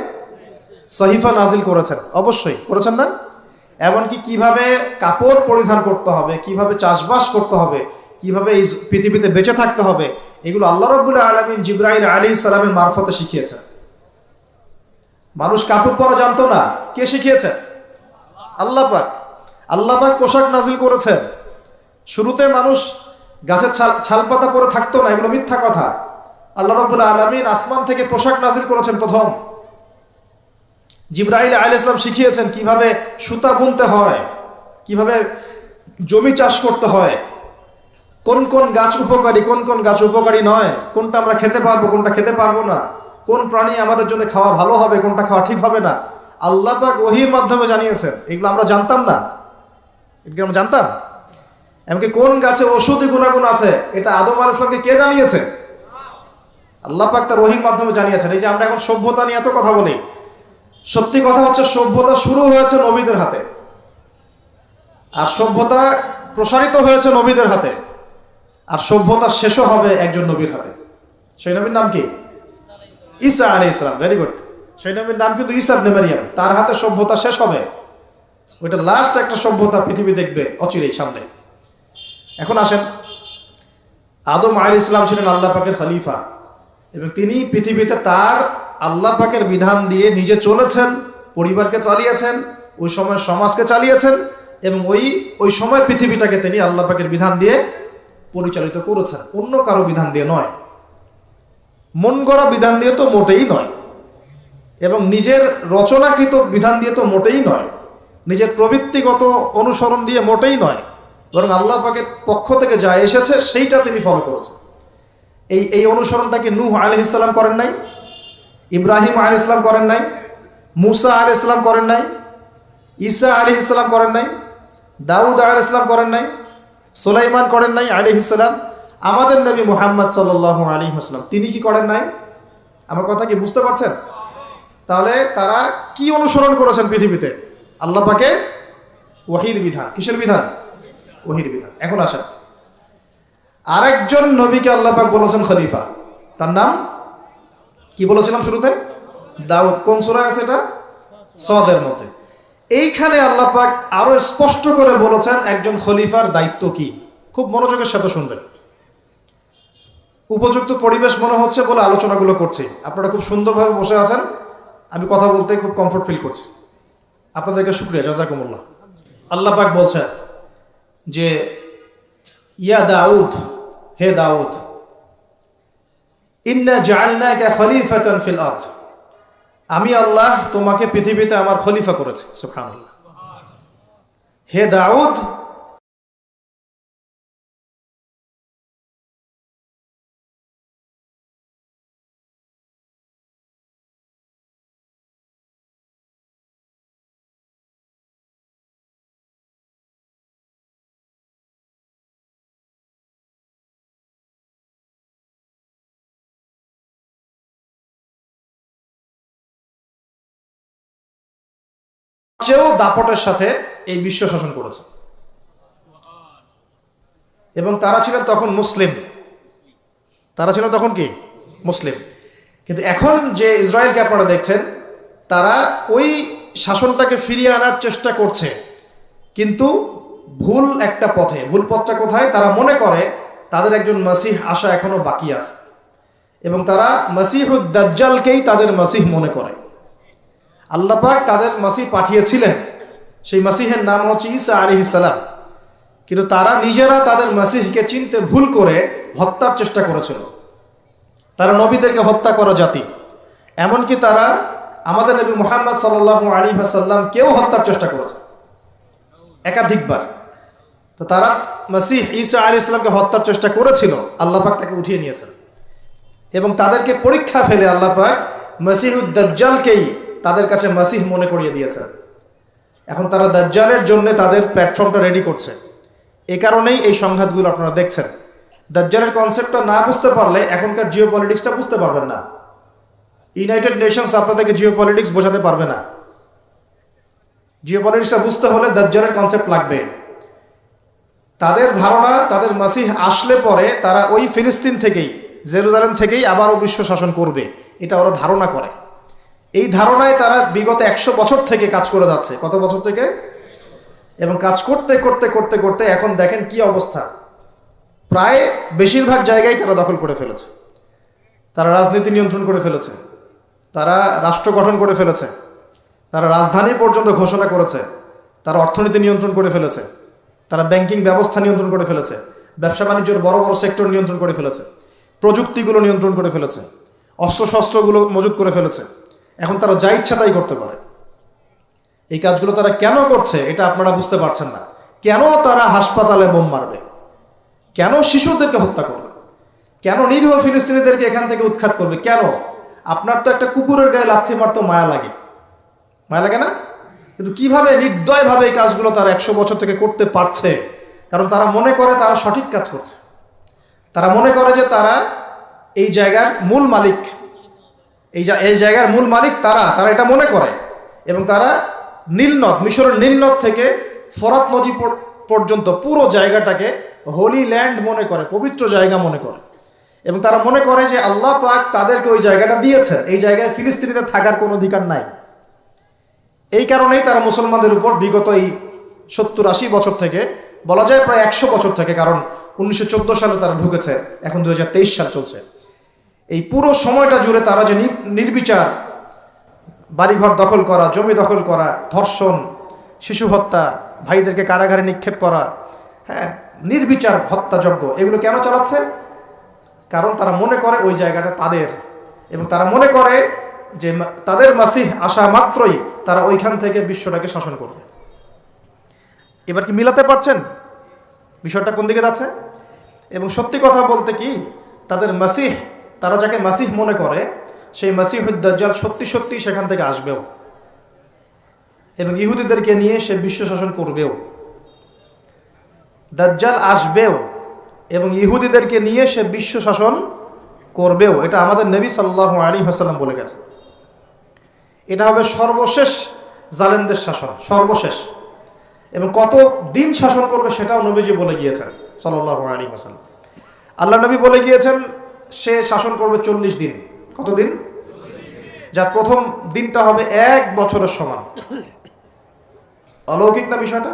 সহিফা নাজিল করেছেন, অবশ্যই করেছেন না? এমনকি কিভাবে কাপড় পরিধান করতে হবে, কিভাবে চাষবাস করতে হবে, কিভাবে এই পৃথিবীতে বেঁচে থাকতে হবে, এগুলো আল্লাহ রাব্বুল আলামিন জিবরাইল আলাইহিস সালামের মারফতে শিখিয়েছেন। মানুষ কাপড় পরা জানতো না, কে শিখিয়েছেন? আল্লাহ পাক। আল্লাহ পাক পোশাক নাজিল করেছেন। শুরুতে মানুষ গাছের ছালপাতা পরে থাকতো না, এগুলো মিথ্যা কথা। আল্লাহ রাব্বুল আলামিন আসমান থেকে পোশাক নাজিল করেছেন প্রথম। জিবরাইল আলাইহিস সালাম শিখিয়েছেন কিভাবে সুতা বুনতে হয়, কিভাবে জমি চাষ করতে হয়, কোন কোন গাছ উপকারী, কোন কোন গাছ উপকারী নয়, কোনটা আমরা খেতে পারবো, কোনটা খেতে পারবো না, কোন প্রাণী আমাদের জন্য খাওয়া ভালো হবে, কোনটা খাওয়া ঠিক হবে না, আল্লাহ পাক ওহীর মাধ্যমে জানিয়েছেন। এগুলো আমরা জানতাম না, এগুলো আমরা জানতাম। এমনকি কোন গাছে ঔষধি গুণাগুণ আছে, এটা আদম আলাইহিস সালামকে কে জানিয়েছে? আল্লাহ পাক তার ওহীর মাধ্যমে জানিয়েছেন। এই যে আমরা এখন সভ্যতা নিয়ে এত কথা বলি, সত্যি কথা হচ্ছে সভ্যতা শুরু হয়েছে নবীদের হাতে, আর সভ্যতা প্রসারিত হয়েছে নবীদের হাতে, আর সভ্যতা শেষও হবে একজন নবীর হাতে। সেই নবীর নাম কি? ঈসা আলাইহিস সালাম। Very good. সেই নবীর নাম কিন্তু ঈসা ইবনে মারইয়াম। তার হাতে সভ্যতা শেষ হবে। ওইটা লাস্ট একটা সভ্যতা পৃথিবী দেখবে অচিরেই সামনে। এখন আসেন, আদম আলাইহিস সালাম ছিলেন আল্লাহ পাকের খলিফা, এবং তিনি পৃথিবীতে তার আল্লাহ পাকের বিধান দিয়ে নিজে চলেছেন, পরিবারকে চালিয়েছেন, ওই সময় সমাজকে চালিয়েছেন, এবং ওই সময় পৃথিবীটাকে তিনি আল্লাহ পাকের বিধান দিয়ে পরিচালিত করেছেন, অন্য কারো বিধান দিয়ে নয়, মন গড়া বিধান দিয়ে তো মোটেই নয়, এবং নিজের রচনাকৃত বিধান দিয়ে তো মোটেই নয়, নিজের প্রবৃত্তিগত অনুসরণ দিয়ে মোটেই নয়, বরং আল্লাহ পাকের পক্ষ থেকে যা এসেছে সেইটা তিনি ফলো করেছেন। এই অনুসরণটা কি নূহ আলাইহিস সালাম করেন নাই? ইব্রাহিম আলাইহিস সালাম করেন নাই? মুসা আলাইহিস সালাম করেন নাই? ঈসা আলাইহিস সালাম করেন নাই? দাউদ আলাইহিস সালাম করেন নাই? সুলাইমান করেন নাই আলাইহিস সালাম? আমাদের নবী মুহাম্মদ সাল্লাল্লাহু আলাইহি ওয়াসাল্লাম তিনি কি করেন নাই? আমার কথা কি বুঝতে পারছেন? তাহলে তারা কি অনুসরণ করেছেন পৃথিবীতে? আল্লাহ পাকের ওহীর বিধান। কিসের বিধান? ওহীর বিধান। এখন আসেন, আরেকজন নবীকে আল্লাহ পাক বলেছেন খলিফা, তার নাম কি বলেছিলাম শুরুতে? দাউদ। কোন সূরা আছে এটা? সদের মধ্যে। এইখানে আল্লাহ পাক আরো স্পষ্ট করে বলেছেন একজন খলিফার দায়িত্ব কি। খুব মনোযোগের সাথে শুনবেন। উপযুক্ত পরিবেশ মনে হচ্ছে বলে আলোচনাগুলো করছি। আপনারা খুব সুন্দরভাবে বসে আছেন, আমি কথা বলতে খুব কমফোর্ট ফিল করছি। আপনাদেরকে শুকরিয়া, জাযাকুমুল্লাহ। আল্লাহ পাক বলছেন যে ইয়া দাউদ, হে দাউদ, ইন্না জাআলনাকা খলিফাতান ফিল আরদ, আমি আল্লাহ তোমাকে পৃথিবীতে আমার খলিফা করেছি। সুবহানাল্লাহ। হে দাউদ, চেয়েও দাপটের সাথে এই বিশ্ব শাসন করেছে, এবং তারা ছিলেন তখন মুসলিম। তারা ছিলেন তখন কি? মুসলিম। কিন্তু এখন যে ইসরায়েলকে আপনারা দেখছেন, তারা ওই শাসনটাকে ফিরিয়ে আনার চেষ্টা করছে, কিন্তু ভুল একটা পথে। ভুল পথটা কোথায়? তারা মনে করে তাদের একজন মাসিহ আসা এখনো বাকি আছে, এবং তারা মাসিহুদ দাজ্জালকেই তাদের মাসিহ মনে করে। আল্লাহ পাক তাদের মাসিহ পাঠিয়েছিলেন, সেই মাসিহের নাম হচ্ছে ঈসা আলাইহিস সালাম, কিন্তু তারা নিজেরা তাদের মাসিহকে চিনতে ভুল করে হত্যার চেষ্টা করেছিল। তারা নবীদেরকে হত্যা করা জাতি। এমনকি তারা আমাদের নবী মুহাম্মদ সাল্লাল্লাহু আলাইহি ওয়াসাল্লাম কেউ হত্যার চেষ্টা করেছে একাধিকবার। তো তারা মসিহ ঈসা আলাইহিস সালামকে হত্যার চেষ্টা করেছিল, আল্লাহ পাক তাকে উঠিয়ে নিয়েছেন। এবং তাদেরকে পরীক্ষা ফেলে আল্লাহ পাক মসিহুদ দাজ্জালকেই তাদের কাছে মসিহ মনে করিয়ে দিয়েছেন। এখন তারা দাজ্জালের জন্য তাদের প্ল্যাটফর্মটা রেডি করছে। এই কারণেই এই সংঘাতগুলো আপনারা দেখছেন। দাজ্জালের কনসেপ্টটা না বুঝতে পারলে এখনকার জিও পলিটিক্সটা বুঝতে পারবেন না। ইউনাইটেড নেশনস আপনাদেরকে জিও পলিটিক্স বোঝাতে পারবে না। জিও পলিটিক্সটা বুঝতে হলে দাজ্জালের কনসেপ্ট লাগবে। তাদের ধারণা তাদের মসিহ আসলে পরে তারা ওই ফিলিস্তিন থেকেই, জেরুজালেম থেকেই আবারও বিশ্ব শাসন করবে, এটা ওরা ধারণা করে। এই ধারণায় তারা বিগত 100 বছর থেকে কাজ করে যাচ্ছে। কত বছর থেকে? এবং কাজ করতে করতে করতে করতে এখন দেখেন কি অবস্থা। প্রায় বেশিরভাগ জায়গায় তারা দখল করে ফেলেছে। তারা রাজনীতি নিয়ন্ত্রণ করে ফেলেছে, তারা রাষ্ট্র গঠন করে ফেলেছে, তারা রাজধানী পর্যন্ত ঘোষণা করেছে, তারা অর্থনীতি নিয়ন্ত্রণ করে ফেলেছে, তারা ব্যাংকিং ব্যবস্থা নিয়ন্ত্রণ করে ফেলেছে, ব্যবসা বাণিজ্যের বড় বড় সেক্টর নিয়ন্ত্রণ করে ফেলেছে, প্রযুক্তিগুলো নিয়ন্ত্রণ করে ফেলেছে, অস্ত্রশস্ত্রগুলো মজুত করে ফেলেছে। এখন তারা যা ইচ্ছা তাই করতে পারে। এই কাজগুলো তারা কেন করছে এটা আপনারা বুঝতে পারছেন না। কেন তারা হাসপাতালে বোম মারবে, কেন শিশুদেরকে হত্যা করবে, কেন নিরীহ ফিলিস্তিনিদেরকে এখান থেকে উৎখাত করবে, কেন? আপনার তো একটা কুকুরের গায়ে লাথি মারতে মায়া লাগে, মায়া লাগে না? কিন্তু কিভাবে নির্দয়ভাবে এই কাজগুলো তারা 100 বছর থেকে করতে পারছে? কারণ তারা মনে করে তারা সঠিক কাজ করছে। তারা মনে করে যে তারা এই জায়গার মূল মালিক, এই জায়গার মূল মালিক তারা এটা মনে করে। এবং তারা নীলনদ, মিশরের নীলনদ থেকে ফরাত নদী পর্যন্ত পুরো জায়গাটাকে হোলি ল্যান্ড মনে করে, পবিত্র জায়গা মনে করে। এবং তারা মনে করে যে আল্লাহ পাক তাদেরকে ওই জায়গাটা দিয়েছে, এই জায়গায় ফিলিস্তিনিদের থাকার কোনো অধিকার নাই। এই কারণেই তারা মুসলমানদের উপর বিগত এই 70-80 বছর থেকে, বলা যায় প্রায় 100 বছর থেকে, কারণ 1914 সালে তারা ঢুকেছে, এখন 2023 সাল চলছে, এই পুরো সময়টা জুড়ে তারা যে নির্বিচার বাড়িঘর দখল করা, জমি দখল করা, ধর্ষণ, শিশু হত্যা, ভাইদেরকে কারাগারে নিক্ষেপ করা, হ্যাঁ, নির্বিচার হত্যাযজ্ঞ, এগুলো কেন চালাচ্ছে? কারণ তারা মনে করে ওই জায়গাটা তাদের, এবং তারা মনে করে যে তাদের মাসিহ আসা মাত্রই তারা ওইখান থেকে বিশ্বটাকে শাসন করবে। এবার কি মিলাতে পারছেন বিষয়টা কোন দিকে যাচ্ছে? এবং সত্যি কথা বলতে কি, তাদের মাসিহ, তারা যাকে মাসিহ মনে করে, সেই মাসিহুদ দাজ্জাল সত্যি সত্যি সেখান থেকে আসবেও, এবং ইহুদিদেরকে নিয়ে সে বিশ্ব শাসন করবেও। দাজ্জাল আসবেও এবং ইহুদিদেরকে নিয়ে সে বিশ্ব শাসন করবেও। এটা আমাদের নবী সাল্লাল্লাহু আলাইহি ওয়াসাল্লাম বলে গেছে। এটা হবে সর্বশেষ জালেমদের শাসন, সর্বশেষ। এবং কত দিন শাসন করবে সেটাও নবীজি বলে গিয়েছেন সাল্লাল্লাহু আলাইহি ওয়াসাল্লাম। আল্লাহ নবী বলে গিয়েছেন সে শাসন করবে 40 দিন। কত দিন? যার প্রথম দিনটা হবে 1 বছরের সমান। অলৌকিক না বিষয়টা?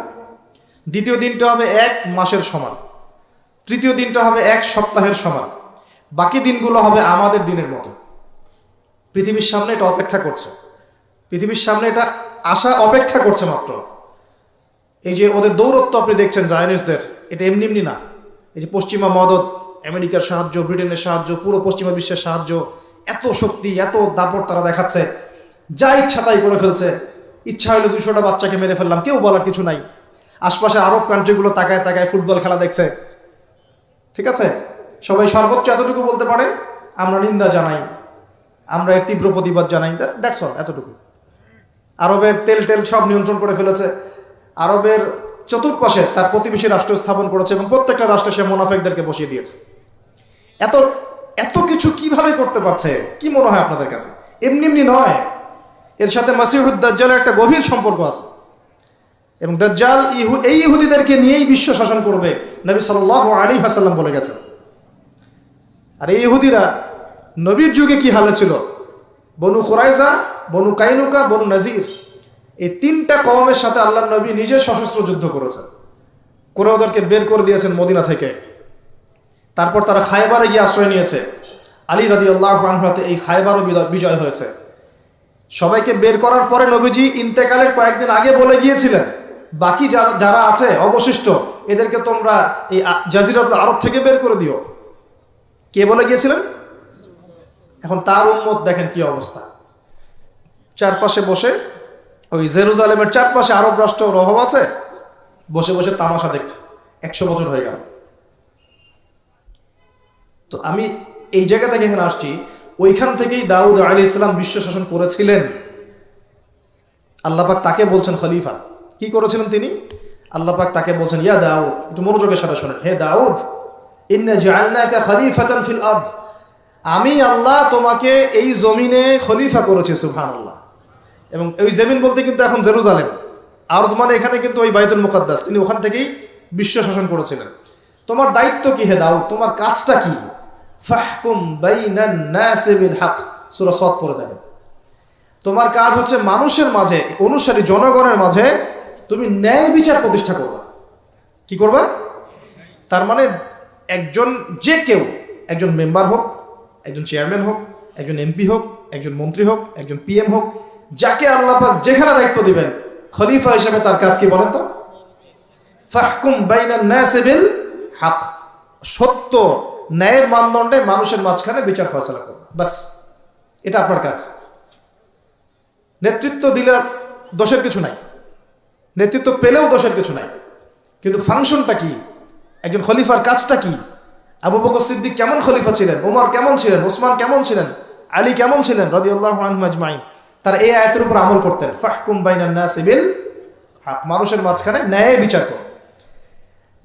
দ্বিতীয় দিনটা হবে 1 মাসের সমান, তৃতীয় দিনটা হবে 1 সপ্তাহের সমান, বাকি দিনগুলো হবে আমাদের দিনের মতো। পৃথিবীর সামনে এটা অপেক্ষা করছে, পৃথিবীর সামনে এটা আসা অপেক্ষা করছে মাত্র। এই যে ওদের দৌরত্ব আপনি দেখছেন জায়নিস্টদের, এটা এমনি এমনি না। এই যে পশ্চিমা মদত, আমেরিকার সাহায্য, ব্রিটেনের সাহায্য, পুরো পশ্চিমা বিশ্বের সাহায্য, এত শক্তি, এত দাপট তারা দেখাচ্ছে, যা ইচ্ছা তাই করে ফেলছে। ইচ্ছা হলো 200টা বাচ্চাকে মেরে ফেললাম, কেউ বলার কিছু নাই। আশপাশে আরব কান্ট্রিগুলো তাকায় তাকায় ফুটবল খেলা দেখছে, ঠিক আছে? সবাই সর্বোচ্চ এতটুকু বলতে পারে, আমরা নিন্দা জানাই, আমরা এর তীব্র প্রতিবাদ জানাই, দ্যাটস অল, এতটুকু। আরবের তেল সব নিয়ন্ত্রণ করে ফেলেছে, আরবের চতুর্পাশে তার প্রতিবেশী রাষ্ট্র স্থাপন করেছে, এবং প্রত্যেকটা রাষ্ট্রে সে মুনাফিকদেরকে বসিয়ে দিয়েছে। এত কিছু কিভাবে করতে পারছে? কি মনে হয় আপনাদের কাছে? এমনি এমনি নয়, এর সাথে মাসিহুদ দাজ্জালের একটা গভীর সম্পর্ক আছে। এবং দাজ্জাল এই ইহুদিদেরকে নিয়েই বিশ্ব শাসন করবে, নবী সাল্লাল্লাহু আলাইহি ওয়াসাল্লাম বলে গেছেন। আর এই ইহুদিরা নবীর যুগে কি হালে ছিল? বনু কুরাইজা, বনু কাইনুকা, বনু নাজির, এই 3টা কওমের সাথে আল্লাহর নবী নিজে সশস্ত্র যুদ্ধ করেছেন, করে ওদেরকে বের করে দিয়েছেন মদিনা থেকে। তারপর তারা খায়বারে গিয়ে আশ্রয় নিয়েছে। আলী রাদিয়াল্লাহু আনহু হাতে এই খায়বারও বিজয় হয়েছে। সবাইকে বের করার পরে নবীজি ইন্তেকালের কয়েকদিন আগে বলে গিয়েছিলেন, বাকি যারা আছে অবশিষ্ট, এদেরকে তোমরা এই জাজিরাতুল আরব থেকে বের করে দিও। কে বলে গিয়েছিলেন? এখন তার উম্মত দেখেন কি অবস্থা। চারপাশে বসে, ওই জেরুজালেমের চারপাশে আরব রাষ্ট্র রহব আছে, বসে বসে তামাশা দেখছে। 100 বছর হয়ে গেল। তো আমি এই জায়গা থেকে এখানে আসছি, ওইখান থেকেই দাউদ আলাইহিস সালাম বিশ্ব শাসন করেছিলেন। আল্লাহ পাক তাকে বলছেন খলিফা। কি করেছিলেন তিনি? আল্লাহ পাক তাকে বলছেন, ইয়া দাউদ, একটু মনোযোগের সাথে শোনেন, হে দাউদ, ইন্না জাআলনাকা খলিফাতান ফিল আরদ, আমি আল্লাহ তোমাকে এই জমিনে খলিফা করেছি। সুবহানাল্লাহ। এবং ওই জমিন বলতে কিন্তু এখন জেরুজালেম, আরদ মানে এখানে কিন্তু ওই বাইতুল মুকাদ্দাস, তিনি ওখান থেকেই বিশ্ব শাসন করেছিলেন। তোমার দায়িত্ব কি হে দাউদ, তোমার কাজটা কি? ফাহকুম বাইনান নাসি বিল হক, সূরা সাদ পড়ে দেখেন। তোমার কাজ হচ্ছে মানুষের মাঝে, অনুসারী জনগণের মাঝে তুমি ন্যায় বিচার প্রতিষ্ঠা করবে। কি করবে? তার মানে একজন, যে কেউ, একজন মেম্বার হোক, একজন চেয়ারম্যান হোক, একজন এমপি হোক, একজন মন্ত্রী হোক, একজন পিএম হোক, যাকে আল্লাহ পাক যেখানে দায়িত্ব দিবেন, খলিফা হিসেবে তার কাজ কি বলেন তো? ফাহকুম বাইনান নাসি বিল হক, সত্য ন্যায়ের মানদণ্ডে মানুষের মাঝখানে বিচার ফয়সালা করবে, বাস, এটা আপনার কাজ। নেতৃত্ব দিলে দোষের কিছু নাই, নেতৃত্ব পেলেও দোষের কিছু নাই, কিন্তু ফাংশনটা কি? একজন খলিফার কাজটা কি? আবু বকর সিদ্দিক কেমন খলিফা ছিলেন, ওমর কেমন ছিলেন, ওসমান কেমন ছিলেন, আলী কেমন ছিলেন রাদিয়াল্লাহু আনহুম আজমাইন? তারা এই আয়াতের উপর আমল করতেন। ফাহকুম বাইনান নাসি বিল হক, মানুষের মাঝখানে ন্যায় বিচার কর।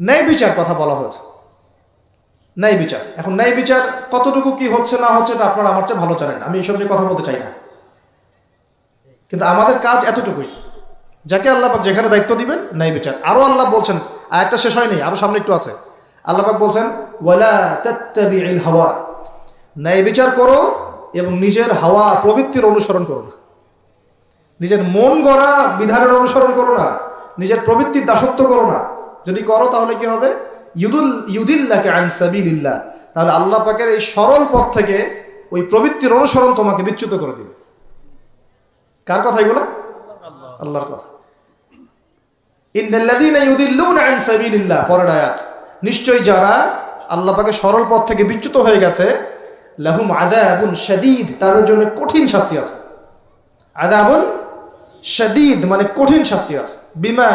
ন্যায় বিচার কথা বলা হয়েছে, ন্যায় বিচার। এখন ন্যায় বিচার কতটুকু কি হচ্ছে না হচ্ছে এটা আপনারা আমার চেয়ে ভালো জানেন, আমি এইসব নিয়ে কথা বলতে চাই না, কিন্তু আমাদের কাজ এতটুকুই, যাকে আল্লাহ পাক যেখানে দায়িত্ব দিবেন ন্যায় বিচার। আরো আল্লাহ বলছেন, আয়াতটা শেষ হয়নি, আরো সামনে একটু আছে। আল্লাহ পাক বলছেন, ওয়ালা তাত্তাবিউল হাওয়া, ন্যায় বিচার করো এবং নিজের হাওয়া প্রবৃত্তির অনুসরণ করো না, নিজের মন গড়া বিধানের অনুসরণ করো না, নিজের প্রবৃত্তির দাসত্ব করো না। যদি করো তাহলে কি হবে? ইউদিল্লাকা আন সাবিলিল্লাহ, তাহলে আল্লাহ পাকের এই সরল পথ থেকে ওই প্রবৃত্তির অনুসরণ তোমাকে বিচ্যুত করে দিবে। কার কথা এগুলো? আল্লাহর কথা। ইন্নাল্লাযীনা ইউদিল্লুনা আন সাবিলিল্লাহ, পরের আয়াত, নিশ্চয়ই যারা আল্লাহ পাকের সরল পথ থেকে বিচ্যুত হয়ে গেছে, লাহুম আযাবুন শাদীদ, তাদের জন্য কঠিন শাস্তি আছে। আযাবুন শাদীদ মানে কঠিন শাস্তি আছে। বিমা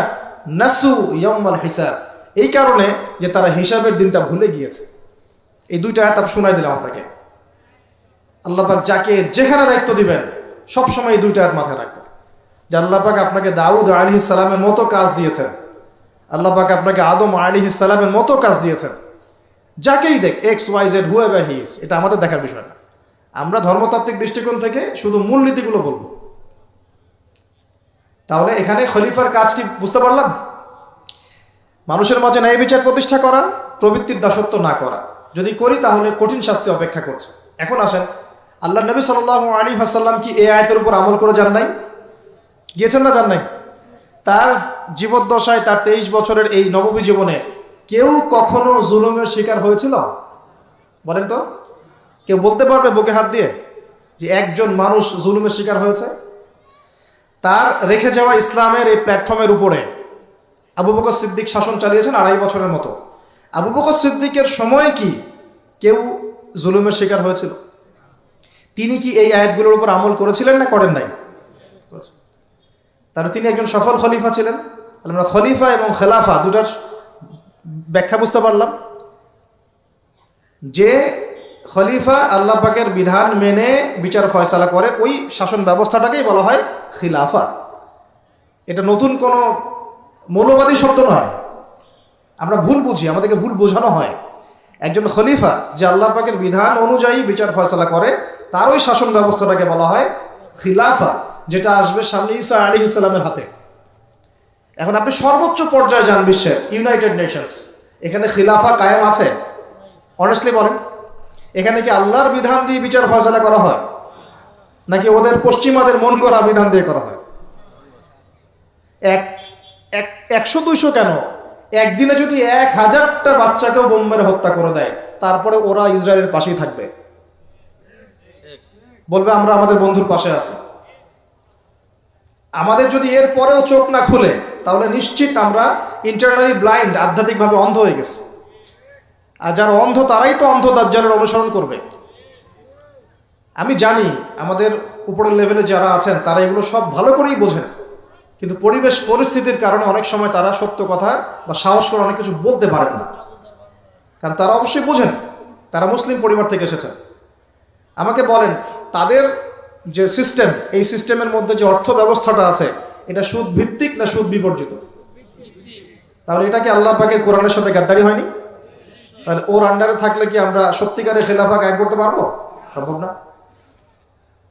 নাসু ইয়াউমাল হিসাব, এই কারণে যে তারা হিসাবের দিনটা ভুলে গিয়েছে। এই দুইটা আয়াত আমি শোনাই দিলাম আপনাকে। আল্লাহ পাক যাকে যেখানে দায়িত্ব দিবেন সবসময় এই দুইটা আয়াত মাথায় রাখবেন, যে আল্লাহ পাক আপনাকে দাউদ আলাইহিস সালামের মতো কাজ দিয়েছেন, আল্লাহ পাক আপনাকে আদম আলাইহিস সালামের মতো কাজ দিয়েছেন। যাকেই দেখ, X Y Z whoever he is, এটা আমাদের দেখার বিষয় না। আমরা ধর্মতাত্ত্বিক দৃষ্টিকোণ থেকে শুধু মূলনীতিগুলো বলবো। তাহলে এখানে খলিফার কাজ কি বুঝতে পারলাম? মানুষের মাঝে ন্যায় বিচার প্রতিষ্ঠা করা, প্রবৃত্তির দাসত্ব না করা। যদি করি তাহলে কঠিন শাস্তি অপেক্ষা করছে। এখন আসেন, আল্লাহ নবী সাল্লাল্লাহু আলাইহি ওয়াসাল্লাম কি এই আয়াতের উপর আমল করে যান নাই? গিয়েছেন না যান নাই? তার জীবদ্দশায়, তার 23 বছরের এই নববী জীবনে কেউ কখনো জুলুমের শিকার হয়েছিল? বলেন তো, কেউ বলতে পারবে বুকে হাত দিয়ে যে একজন মানুষ জুলুমের শিকার হয়েছে? তার রেখে যাওয়া ইসলামের এই প্ল্যাটফর্মের উপরে আবু বকর সিদ্দিক শাসন চালিয়েছেন 2.5 বছরের মতো। আবু বকর সিদ্দিকের সময় কি কেউ জুলুমের শিকার হয়েছিল? তিনি কি এই আয়াতগুলোর উপর আমল করেছিলেন না করেন নাই? তাহলে তিনি একজন সফল খলিফা ছিলেন। আমরা খলিফা এবং খেলাফা দুটার ব্যাখ্যা বুঝতে পারলাম। যে খলিফা আল্লাহ পাকের বিধান মেনে বিচার ফয়সালা করে, ওই শাসন ব্যবস্থাটাকেই বলা হয় খিলাফা। এটা নতুন কোনো মৌলবাদী শব্দ নয়, আমরা ভুল বুঝি, আমাদেরকে ভুল বোঝানো হয়। একজন খলিফা যে আল্লাহ পাকের বিধান অনুযায়ী বিচার ফয়সালা করে, তার ওই শাসন ব্যবস্থাটাকে বলা হয় খিলাফা, যেটা আসবে সামনে ঈসা আলাইহিস সালামের হাতে। এখন আপনি সর্বোচ্চ পর্যায়ে যান বিশ্বের, ইউনাইটেড নেশনস, এখানে খিলাফা কায়েম আছে? অনেস্টলি বলেন, এখানে কি আল্লাহর বিধান দিয়ে বিচার ফয়সালা করা হয়, নাকি ওদের পশ্চিমাদের মন করা বিধান দিয়ে করা হয়? 100-200 কেন, একদিনে যদি 1000টা বাচ্চাকেও বোম মেরে হত্যা করে দেয়, তারপরে ওরা ইসরায়েলের পাশেই থাকবে, বলবে আমরা আমাদের বন্ধুর পাশে আছি। আমাদের যদি এর পরেও চোখ না খুলে, তাহলে নিশ্চিত আমরা ইন্টারনালি ব্লাইন্ড, আধ্যাত্মিকভাবে অন্ধ হয়ে গেছি। আর যারা অন্ধ তারাই তো অন্ধ দাজ্জালের অনুসরণ করবে। আমি জানি আমাদের উপরের লেভেলে যারা আছেন তারা এগুলো সব ভালো করেই বোঝেন, কিন্তু পরিবেশ পরিস্থিতির কারণে অনেক সময় তারা সত্য কথা বা সাহস করে অনেক কিছু বলতে পারেন না, কারণ তারা অবশ্যই বোঝেন, তারা মুসলিম পরিবার থেকে এসেছেন। আমাকে বলেন তাদের যে সিস্টেম, এই সিস্টেমের মধ্যে যে অর্থ ব্যবস্থাটা আছে এটা সুদ ভিত্তিক না সুদ বিবর্জিত? তাহলে এটা কি আল্লাহ পাকের কোরআনের সাথে গাদ্দারি হয়নি? তাহলে ওর আন্ডারে থাকলে কি আমরা সত্যিকারের খেলাফা কায়েম করতে পারবো? সম্ভব না।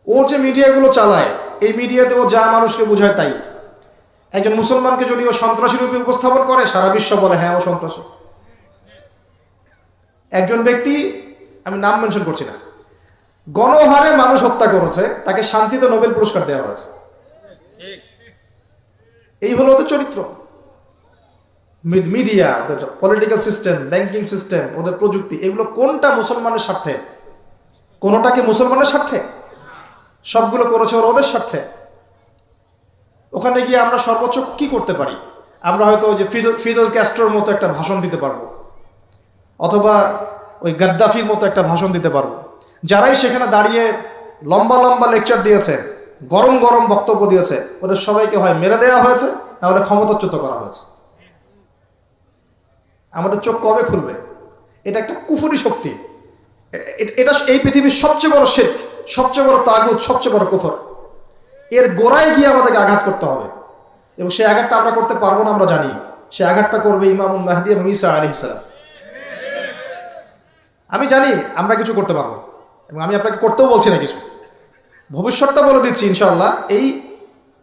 ও যে মিডিয়াগুলো চালায়, এই মিডিয়াতে ও যা মানুষকে বোঝায় তাই। একজন মুসলমানকে যদি ও সন্ত্রাসী রূপে উপস্থাপন করে, সারা বিশ্ব বলে হ্যাঁ ও সন্ত্রাসী। একজন ব্যক্তি, আমি নাম মেনশন করছি না, গণহারে মানুষ হত্যা করেছে, তাকে শান্তিতে নোবেল পুরস্কার দেওয়া হয়েছে। এই হলো ওদের চরিত্র। মিডিয়া, ওদের পলিটিক্যাল সিস্টেম, ব্যাংকিং সিস্টেম, ওদের প্রযুক্তি, এগুলো কোনটা মুসলমানের স্বার্থে? কোনোটা কি মুসলমানের স্বার্থে? সবগুলো করেছে ওদের স্বার্থে। ওখানে গিয়ে আমরা সর্বোচ্চ কি করতে পারি? আমরা হয়তো ওই যে ফিদেল ক্যাস্ট্রোর মতো একটা ভাষণ দিতে পারবো, অথবা ওই গাদ্দাফির মতো একটা ভাষণ দিতে পারবো। যারাই সেখানে দাঁড়িয়ে লম্বা লম্বা লেকচার দিয়েছে, গরম গরম বক্তব্য দিয়েছে, ওদের সবাইকে হয় মেরে দেওয়া হয়েছে, নাহলে ক্ষমতাচ্যুত করা হয়েছে। আমাদের চোখ কবে খুলবে? এটা একটা কুফরি শক্তি। এটা এই পৃথিবীর সবচেয়ে বড় শিরক, সবচেয়ে বড় তাগুত, সবচেয়ে বড় কুফর। এর গোড়ায় গিয়ে আমাদেরকে আঘাত করতে হবে, এবং সেই আঘাতটা আমরা করতে পারবো না, আমরা জানি। সে আঘাতটা করবে ইমামুল মাহদী এবং ঈসা আলাইহিস সালাম। আমি জানি আমরা কিছু করতে পারবো, এবং আমি আপনাকে করতেও বলছি না কিছু, ভবিষ্যৎটা বলে দিচ্ছি ইনশাআল্লাহ। এই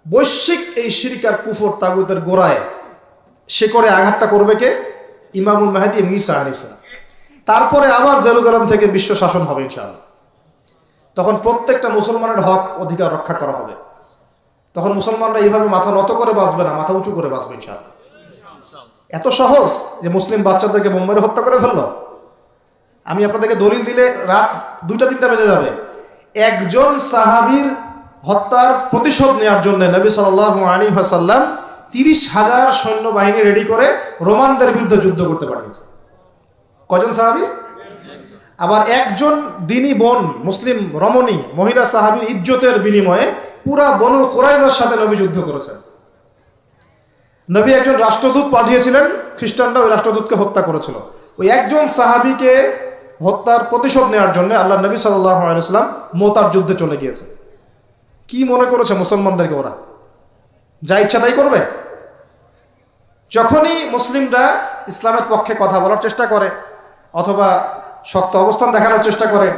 বৈশ্বিক এই শিরক আর কুফর তাগুতের গোড়ায় সে করে আঘাতটা করবে কে? ইমামুল মাহদী এবং ঈসা আলাইহিস সালাম। তারপরে আবার জেরুজালেম থেকে বিশ্ব শাসন হবে ইনশাআল্লাহ। তখন প্রত্যেকটা মুসলমানের হক অধিকার রক্ষা করা হবে। তখন মুসলমানরা এইভাবে মাথা নত করে বাঁচবে না, মাথা উঁচু করে বাঁচবে ইনশাআল্লাহ। এত সহজ যে মুসলিম বাচ্চাদেরকে বোম্বারে হত্যা করে ফেললো। আমি আপনাদেরকে দলিল দিলে রাত 2টা-3টা বেজে যাবে। একজন সাহাবীর হত্যার প্রতিশোধ নেওয়ার জন্য নবী সাল্লাল্লাহু আলাইহি ওয়াসাল্লাম 30,000 সৈন্যবাহিনী রেডি করে রোমানদের বিরুদ্ধে যুদ্ধ করতে পাঠিয়েছে। কজন সাহাবী? আবার একজন দিনী বোন, মুসলিম রমণী মহিলা সাহাবীর ইজ্জতের বিনিময়ে পুরা বনু কুরাইজার সাথে নবী যুদ্ধ করেছেন। নবী একজন রাষ্ট্রদূত পাঠিয়েছিলেন, খ্রিস্টানরা ওই রাষ্ট্রদূতকে হত্যা করেছিল। ওই একজন সাহাবীকে হত্যার প্রতিশোধ নেওয়ার জন্য আল্লাহ নবী সাল্লাল্লাহু আলাইহি ওয়াসাল্লাম মুতার যুদ্ধে চলে গিয়েছে। কি মনে করেছে মুসলমানদেরকে ওরা যা ইচ্ছা তাই করবে? যখনই মুসলিমরা ইসলামের পক্ষে কথা বলার চেষ্টা করে অথবা শক্ত অবস্থান দেখানোর চেষ্টা করে,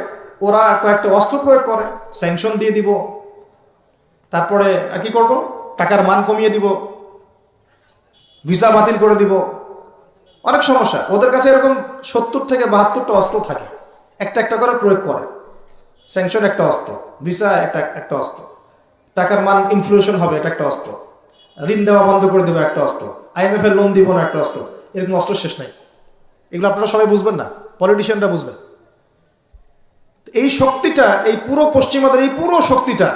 ওরা কয়েকটা অস্ত্র প্রয়োগ করে, স্যাংশন দিয়ে দিব, তারপরে কি করব, টাকার মান কমিয়ে দিব, ভিসা বাতিল করে দিব। অনেক সমস্যা ওদের কাছে, এরকম 70 থেকে 72টা অস্ত্র থাকে, একটা একটা করে প্রয়োগ করে। স্যাংশন একটা অস্ত্র, ভিসা একটা অস্ত্র, টাকার মান ইনফ্লেশন হবে এটা একটা অস্ত্র, ঋণ দেওয়া বন্ধ করে দেবো একটা অস্ত্র, IMF এর লোন দিব না একটা অস্ত্র। এরকম অস্ত্র শেষ নাই। এগুলো আপনারা সবাই বুঝবেন না, পলিটিশিয়ানরা বুঝবেন। এই শক্তিটা, এই পুরো পশ্চিমাদের এই পুরো শক্তিটা,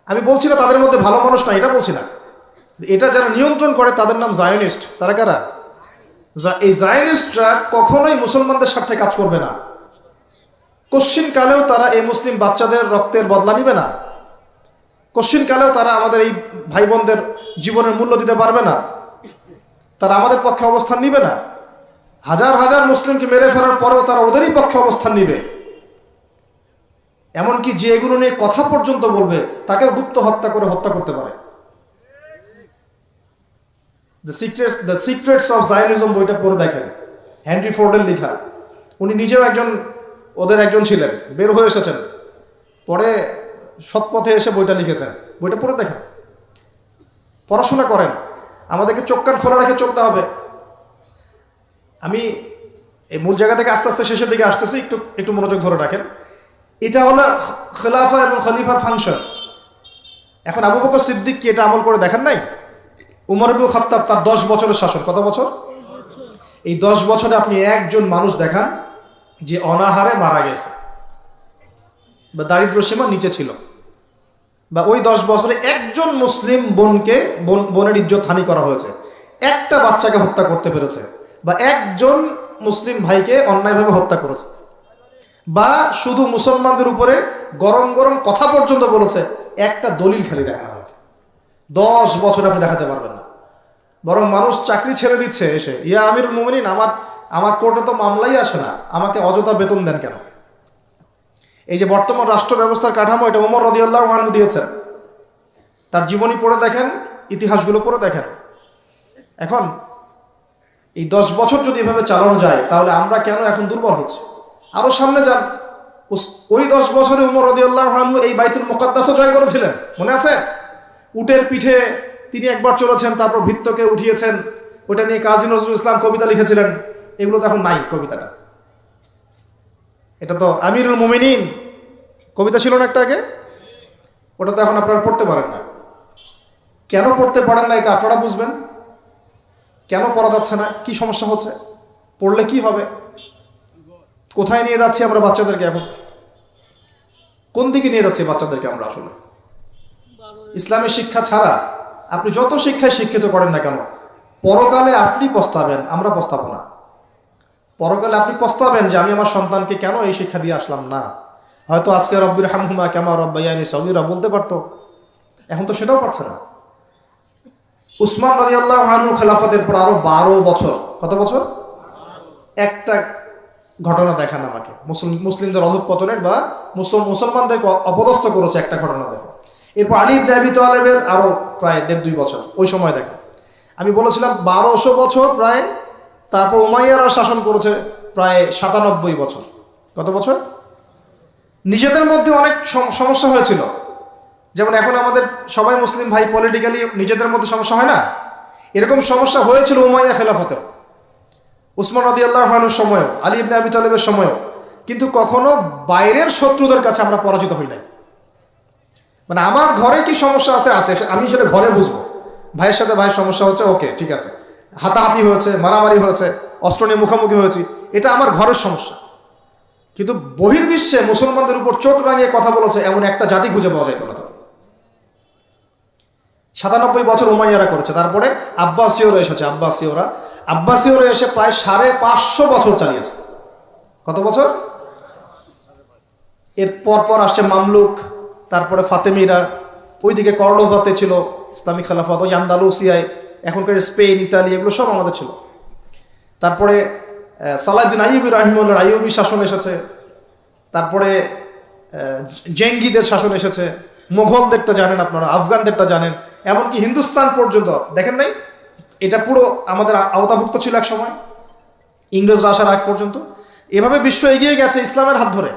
আমি বলছি না তাদের মধ্যে ভালো মানুষ না, এটা বলছি না, এটা যারা নিয়ন্ত্রণ করে তাদের নাম জায়নিস্ট। তারা কারা? এই জায়নিস্টরা কখনোই মুসলমানদের স্বার্থে কাজ করবে না। কশ্চিন কালেও তারা এই মুসলিম বাচ্চাদের রক্তের বদলা নিবে না। কশ্চিন কালেও তারা আমাদের এই ভাই বোনদের জীবনের মূল্য দিতে পারবে না। তারা আমাদের পক্ষে অবস্থান নিবে না। হাজার হাজার মুসলিমকে মেরে ফেলার পরেও তারা ওদেরই পক্ষে অবস্থান নিবে। এমনকি যে এগুলো নিয়ে কথা পর্যন্ত বলবে তাকেও গুপ্ত হত্যা করে হত্যা করতে পারে। দ্য সিক্রেটস অফ জায়নিজম বইটা পড়ে দেখেন, হেনরি ফোর্ডের লেখা। উনি নিজেও ওদের একজন ছিলেন, বের হয়ে এসেছেন, পরে সৎপথে এসে বইটা লিখেছেন। বইটা পড়ে দেখেন, পড়াশোনা করেন। আমাদেরকে চোখ কান খোলা রেখে চলতে হবে। আমি এই মূল জায়গা থেকে আস্তে আস্তে শেষের দিকে আসতেছি, একটু মনোযোগ ধরে রাখেন। এটা হলো খেলাফা এবং খলিফার ফাংশন। এখন আবু বকর সিদ্দিক কি এটা আমল করে দেখেন নাই? উমর ইবনে খাত্তাব তার 10 বছরের শাসন, কত বছর? এই 10 বছরে আপনি একজন মানুষ দেখান যে অনাহারে মারা গেছে বা দারিদ্র সীমার নিচে ছিল, বা ওই 10 বছরে একজন মুসলিম বোনের ইজ্জত হানি করা হয়েছে, একটা বাচ্চাকে হত্যা করতে পেরেছে, বা একজন মুসলিম ভাইকে অন্যায়ভাবে হত্যা করেছে। বা শুধু মুসলমানদের উপরে গরম গরম কথা পর্যন্ত বলেছে, একটা দলিল খালি দেখেন আমাকে, 10 বছর আপনি দেখাতে পারবেন না। বরং মানুষ চাকরি ছেড়ে দিচ্ছে এসে, ইয়া আমিরুল মুমিনিন, আমার কোর্টে তো মামলাই আসে না, আমাকে অযথা বেতন দেন কেন? এই যে বর্তমান রাষ্ট্র ব্যবস্থার কাঠামো, এটা ওমর রাদিয়াল্লাহু আনহু দিয়েছেন। তার জীবনী পড়ে দেখেন, ইতিহাসগুলো পড়ে দেখেন। এখন এই 10 বছর যদি এভাবে চালানো যায়, তাহলে আমরা কেন এখন দুর্বল হচ্ছে? আরো সামনে যান, ওই 10 বছরে ওমর রাদিয়াল্লাহু আনহু এই বাইতুল মুকাদ্দাসও জয় করেছিলেন, মনে আছে? উটের পিঠে তিনি একবার চলেছেন, তারপর ভিত্তকে উঠিয়েছেন। ওটা নিয়ে কাজী নজরুল ইসলাম কবিতা লিখেছিলেন। এগুলো তো এখন নাই, কবিতাটা। এটা তো আমিরুল মুমিনিন কবিতা ছিল না একটা আগে, ওটা তো এখন আপনারা পড়তে পারেন না। কেন পড়তে পারেন না এটা আপনারা বুঝবেন। কেন পড়া যাচ্ছে না, কি সমস্যা হচ্ছে, পড়লে কি হবে, কোথায় নিয়ে যাচ্ছি আমরা বাচ্চাদেরকে? এখন কোন দিকে নিয়ে যাচ্ছি বাচ্চাদেরকে আমরা? আসলে ইসলামের শিক্ষা ছাড়া আপনি যত শিক্ষায় শিক্ষিত করেন না কেন, পরকালে আপনি পস্তাবেন, আমরা পস্তাবো না। পরকালে আপনি পস্তাবেন যে আমি আমার সন্তানকে কেন এই শিক্ষা দিয়ে আসলাম না। হয়তো আজকে রব্বির হামহুমা কামা রব্বায়ানি সগীরা বলতে পারতো, এখন তো সেটাও পারছে না। উসমান রাদিয়াল্লাহু আনহু খেলাফতের পর আরো 12 বছর, কত বছর? একটা ঘটনা দেখান আমাকে, মুসলিমদের অধঃপতনের বা মুসলমানদেরকে অপদস্থ করেছে একটা ঘটনা দেখো। এরপর আলী ইবনে আবি তালেবের আরো প্রায় 1.5-2 বছর, ওই সময় দেখা। আমি বলেছিলাম 1200 বছর প্রায়। তারপর উমাইয়ারা শাসন করেছে প্রায় 97 বছর। কত বছর? নিজেদের মধ্যে অনেক সমস্যা হয়েছিল। যেমন এখন আমাদের সবাই মুসলিম ভাই, পলিটিক্যালি নিজেদের মধ্যে সমস্যা হয় না? এরকম সমস্যা হয়েছিল উমাইয়া খেলাফতেও, উসমান রাদিয়াল্লাহু আনহুর সময়ও, আলী ইবনে আবি তালেবের সময়ও। কিন্তু কখনো বাইরের শত্রুদের কাছে আমরা পরাজিত হই নাই। মানে আমার ঘরে কি সমস্যা আছে আমি সেটা ঘরে বুঝবো। ভাইয়ের সাথে ভাইয়ের সমস্যা হচ্ছে, ওকে ঠিক আছে, হাতাহাতি হয়েছে, মারামারি হয়েছে, অস্ত্র নিয়ে মুখোমুখি হয়েছি, এটা আমার ঘরের সমস্যা। কিন্তু বহির্বিশ্বে মুসলমানদের উপর চোখ রাঙিয়ে কথা বলেছে এমন একটা জাতি খুঁজে পাওয়া যেত না। 97 বছর উমাইয়ারা করেছে। তারপরে আব্বাসীয়রা এসেছে, আব্বাসীয়রা এসে প্রায় 550 বছর চালিয়েছে। কত বছর? এর পর আসছে মামলুক, তারপরে ফাতেমিরা, ওইদিকে কর্ডোভাতে ছিল ইসলামিক খেলাফত, ওই আন্দালুসিয়ায়, এখনকার স্পেন, ইতালি, এগুলো সব আমাদের ছিল। তারপরে সালাহউদ্দিন আইয়ুবী রাহিমাহুল্লাহ আইয়ুবী শাসন এসেছে। তারপরে জেঙ্গিদের শাসন এসেছে। মোগলদেরটা জানেন আপনারা, আফগানদেরটা জানেন, এমনকি হিন্দুস্তান পর্যন্ত দেখেন নাই? এটা পুরো আমাদের আওতাভুক্ত ছিল এক সময়, ইংরেজরা আসার আগ পর্যন্ত। এভাবে বিশ্ব এগিয়ে গেছে ইসলামের হাত ধরে।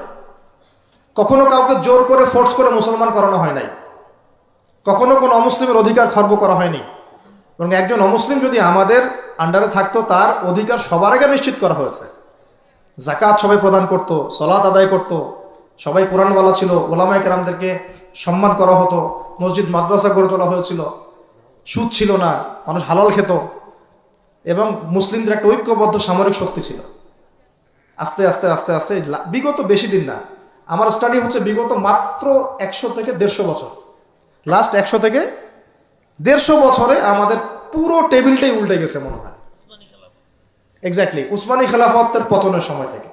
কখনো কাউকে জোর করে, ফোর্স করে মুসলমান করানো হয় নাই। কখনো কোনো অমুসলিমের অধিকার খর্ব করা হয়নি। এবং একজন অমুসলিম যদি আমাদের আন্ডারে থাকতো, তার অধিকার সবার আগে নিশ্চিত করা হয়েছে। যাকাত সবাই প্রদান করত, সলাত আদায় করত, সবাই কোরআনওয়ালা ছিল, ওলামায়ে কেরামদেরকে সম্মান করা হতো, মসজিদ মাদ্রাসা গড়ে তোলা হয়েছিল, সুদ ছিল না, মানুষ হালাল খেত, এবং মুসলিমদের একটা ঐক্যবদ্ধ সামরিক শক্তি ছিল। আস্তে আস্তে আস্তে আস্তে বিগত বেশি দিন না, আমার স্টাডি হচ্ছে বিগত মাত্র 100 থেকে 150 বছর, লাস্ট 100 থেকে 150 বছরে আমাদের পুরো টেবিলটাই উল্টে গেছে মনে হয়। এক্স্যাক্টলি উসমানী খেলাফতের পতনের সময় থেকে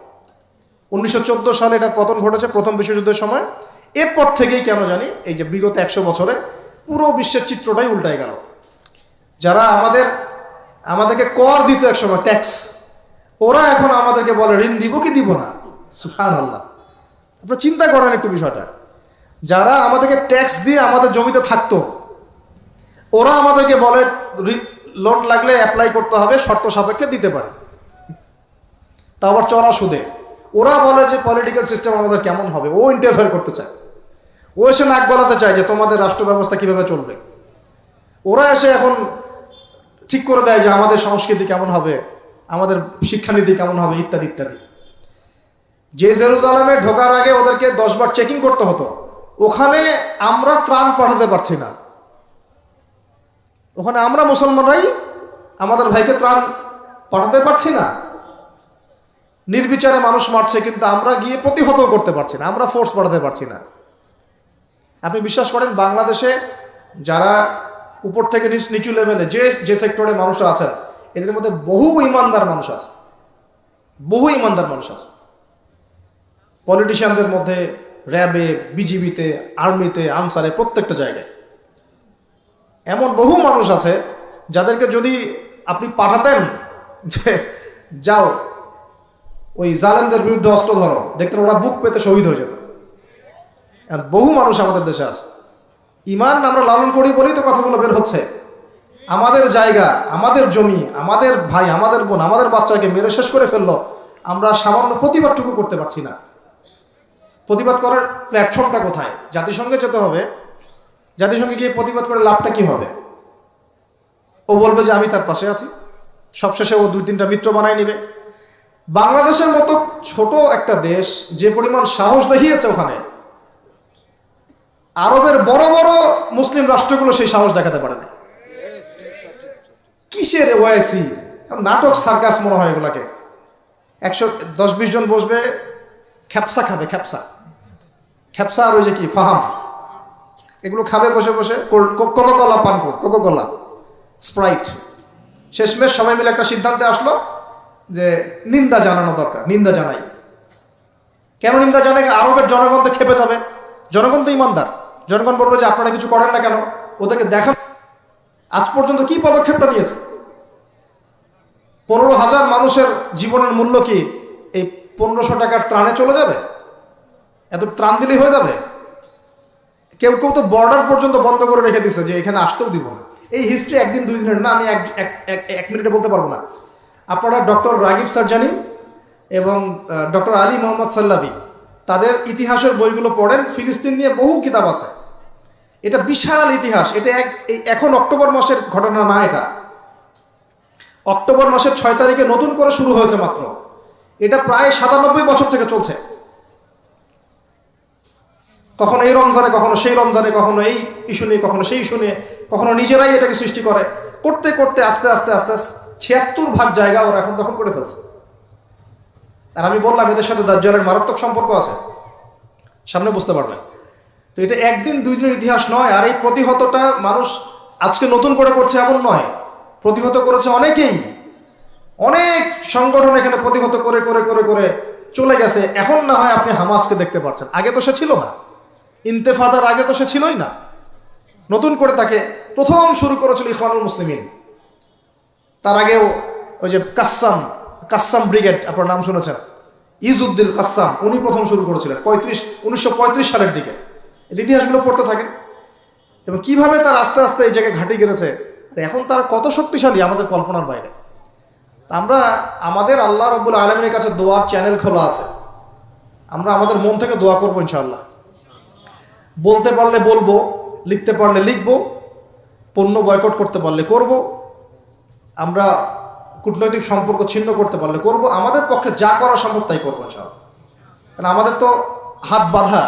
1914 সালে এটার পতন ঘটেছে, প্রথম বিশ্বযুদ্ধের সময়। এরপর থেকেই কেন জানি এই যে বিগত 100 বছরে পুরো বিশ্বের চিত্রটাই উল্টায় গেল। যারা আমাদেরকে কর দিত একসময়, ট্যাক্স, ওরা এখন আমাদেরকে বলে ঋণ দিব কি দিব না। সুবহানাল্লাহ, আপনারা চিন্তা করেন একটু বিষয়টা। যারা আমাদেরকে ট্যাক্স দিয়ে আমাদের জমিতে থাকতো, ওরা আমাদেরকে বলে লোন লাগলে অ্যাপ্লাই করতে হবে, শর্ত সাপেক্ষে দিতে পারে, তা আবার চড়া সুদে। ওরা বলে যে পলিটিক্যাল সিস্টেম আমাদের কেমন হবে, ও ইন্টারফেয়ার করতে চায়, ও এসে নাক গলাতে চায় যে তোমাদের রাষ্ট্র ব্যবস্থা কিভাবে চলবে। ওরা এসে এখন ঠিক করে দেয় যে আমাদের সংস্কৃতি কেমন হবে, আমাদের শিক্ষানীতি কেমন হবে, ইত্যাদি ইত্যাদি। যে জেরুজালেমে ঢোকার আগে ওদেরকে 10 বার চেকিং করতে হতো, ওখানে আমরা ত্রাণ পাঠাতে পারছি না। ওখানে আমরা মুসলমানরাই আমাদের ভাইকে ত্রাণ পাঠাতে পারছি না। নির্বিচারে মানুষ মারছে, কিন্তু আমরা গিয়ে প্রতিহত করতে পারছি না, আমরা ফোর্স পাঠাতে পারছি না। আপনি বিশ্বাস করেন, বাংলাদেশে যারা উপর থেকে নিচু লেভেলে যে সেক্টরে মানুষরা আছেন, এদের মধ্যে বহু ইমানদার মানুষ আছে, বহু ইমানদার মানুষ আছে। পলিটিশিয়ানদের মধ্যে, র্যাবে, বিজিবিতে, আর্মিতে, আনসারে, প্রত্যেকটা জায়গায় এমন বহু মানুষ আছে যাদেরকে যদি আপনি পাঠাতেন যে যাও ওই জালেমদের বিরুদ্ধে অস্ত্র ধরো, দেখতেন ওরা বুক পেতে শহীদ হয়ে যেত। বহু মানুষ আমাদের দেশে আছে। ইমান আমরা লালন করি বলেই তো কথাগুলো বের হচ্ছে। আমাদের জায়গা, আমাদের জমি, আমাদের ভাই, আমাদের বোন, আমাদের বাচ্চাকে মেরে শেষ করে ফেললো, আমরা সামান্য প্রতিবাদটুকু করতে পারছি না। প্রতিবাদ করার প্ল্যাটফর্মটা কোথায়? জাতিসংঘে যেতে হবে। জাতিসংঘে গিয়ে প্রতিবাদ করে লাভটা কি হবে? ও বলবে যে আমি তার পাশে আছি, সবশেষে ও 2-3টা মিত্র বানায় নিবে। বাংলাদেশের মতো ছোট একটা দেশ যে পরিমাণ সাহস দেখিয়েছে, ওখানে আরবের বড় বড় মুসলিম রাষ্ট্রগুলো সেই সাহস দেখাতে পারে না। কিসের ওয়াইসি নাটক, সার্কাস মনে হয় এগুলাকে। 110-20 জন বসবে, খ্যাপসা খাবে, খ্যাপসা আর ওই যে কি ফাহাম, এগুলো খাবে বসে বসে। কোকাকোলা পান করো, কোকাকোলা, স্প্রাইট। শেষমেশ সবাই মিলে একটা সিদ্ধান্তে আসলো যে নিন্দা জানানো দরকার। নিন্দা জানাই। কেন নিন্দা জানাই? আরবের জনগণ তো খেপে যাবে। জনগণ তো ইমানদার। জনগণ বলবে যে আপনারা কিছু করেন না কেন? ওদেরকে দেখান আজ পর্যন্ত কি পদক্ষেপটা নিয়েছে। 15,000 মানুষের জীবনের মূল্য কি এই 1500 টাকার ত্রাণে চলে যাবে? এত ত্রাণ দিলেই হয়ে যাবে? কেউ কেউ তো বর্ডার পর্যন্ত বন্ধ করে রেখে দিচ্ছে যে এখানে আসতেও দিব না। এই হিস্ট্রি 1 দিন 2 দিনের না, আমি এক মিনিটে বলতে পারবো না। আপনারা ডক্টর রাগিব সারজানি এবং ডক্টর আলী মোহাম্মদ সাল্লাভি তাদের ইতিহাসের বইগুলো পড়েন। ফিলিস্তিন নিয়ে বহু কিতাব আছে। এটা বিশাল ইতিহাস। এটা এখন অক্টোবর মাসের ঘটনা না। এটা অক্টোবর মাসের 6 তারিখে নতুন করে শুরু হয়েছে মাত্র। এটা প্রায় 97 বছর থেকে চলছে। কখনো এই রমজানে, কখনো সেই রমজানে, কখনো এই ইস্যু নিয়ে, কখনো সেই ইস্যু নিয়ে, কখনো নিজেরাই এটাকে সৃষ্টি করে। করতে করতে আস্তে আস্তে আস্তে 76 ভাগ জায়গা ওরা এখন দখল করে ফেলছে। আর আমি বললাম এদের সাথে দাজ্জালের মারাত্মক সম্পর্ক আছে, সামনে বুঝতে পারবেন। তো এটা 1 দিন 2 দিনের ইতিহাস নয়। আর এই প্রতিহতটা মানুষ আজকে নতুন করে করছে এমন নয়। প্রতিহত করেছে অনেকেই, অনেক সংগঠন এখানে প্রতিহত করে করে করে করে চলে গেছে। এখন না হয় আপনি হামাসকে দেখতে পাচ্ছেন, আগে তো সে ছিল না। ইন্তেফাদার আগে তো সে ছিলই না। নতুন করে তাকে প্রথম শুরু করেছিল ইখওয়ানুল মুসলিমিন। তার আগেও ওই যে কাসসাম ব্রিগেড, আপনার নাম শুনেছেন, ইজউদ্দিন কাসসাম, উনি প্রথম শুরু করেছিলেন 1935 সালের দিকে। ইতিহাসগুলো পড়তে থাকেন এবং কিভাবে তার আস্তে আস্তে এই জায়গায় ঘাঁটি গেড়েছে। আর এখন তারা কত শক্তিশালী আমাদের কল্পনার বাইরে। আমরা আমাদের আল্লাহ রাব্বুল আলামিনের কাছে দোয়ার চ্যানেল খোলা আছে। আমরা আমাদের মন থেকে দোয়া করবো ইনশাআল্লাহ। বলতে পারলে বলবো, লিখতে পারলে লিখবো, পণ্য বয়কট করতে পারলে করব, আমরা কূটনৈতিক সম্পর্ক ছিন্ন করতে পারলে করব। আমাদের পক্ষে যা করা সম্ভব তাই করবো ইনশাআল্লাহ। কারণ আমাদের তো হাত বাঁধা।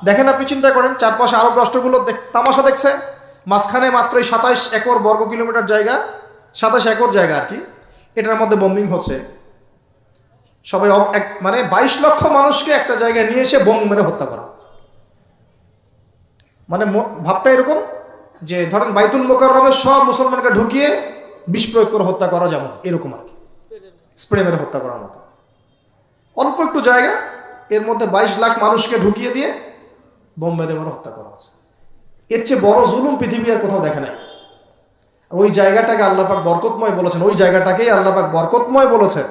দেখেন, আপনি চিন্তা করেন, চারপাশে আরব রাষ্ট্রগুলো তামাশা দেখছে। মাঝখানে মাত্রই 27 একর বর্গ কিলোমিটার জায়গা, 27 একর জায়গা আর কি, এটার মধ্যে বোম্বিং হচ্ছে। সবাই মানে 22 লক্ষ মানুষকে একটা জায়গায় নিয়ে এসে বোম মেরে হত্যা করা। মানে ভাবটা এরকম যে ধরেন বাইতুল মোকাররমে সব মুসলমানকে ঢুকিয়ে বিষ প্রয়োগ করে হত্যা করা, যেমন এরকম আর কি, স্প্রে মেরে হত্যা করার মতো। অল্প একটু জায়গা, এর মধ্যে 22 লাখ মানুষকে ঢুকিয়ে দিয়ে বোম মেরে মেরে হত্যা করা হচ্ছে। এর চেয়ে বড় জুলুম পৃথিবী আর কোথাও দেখে নাই। ওই জায়গাটাকে আল্লাহ পাক বরকতময় বলেছেন। ওই জায়গাটাকেই আল্লাহ পাক বরকতময় বলেছেন।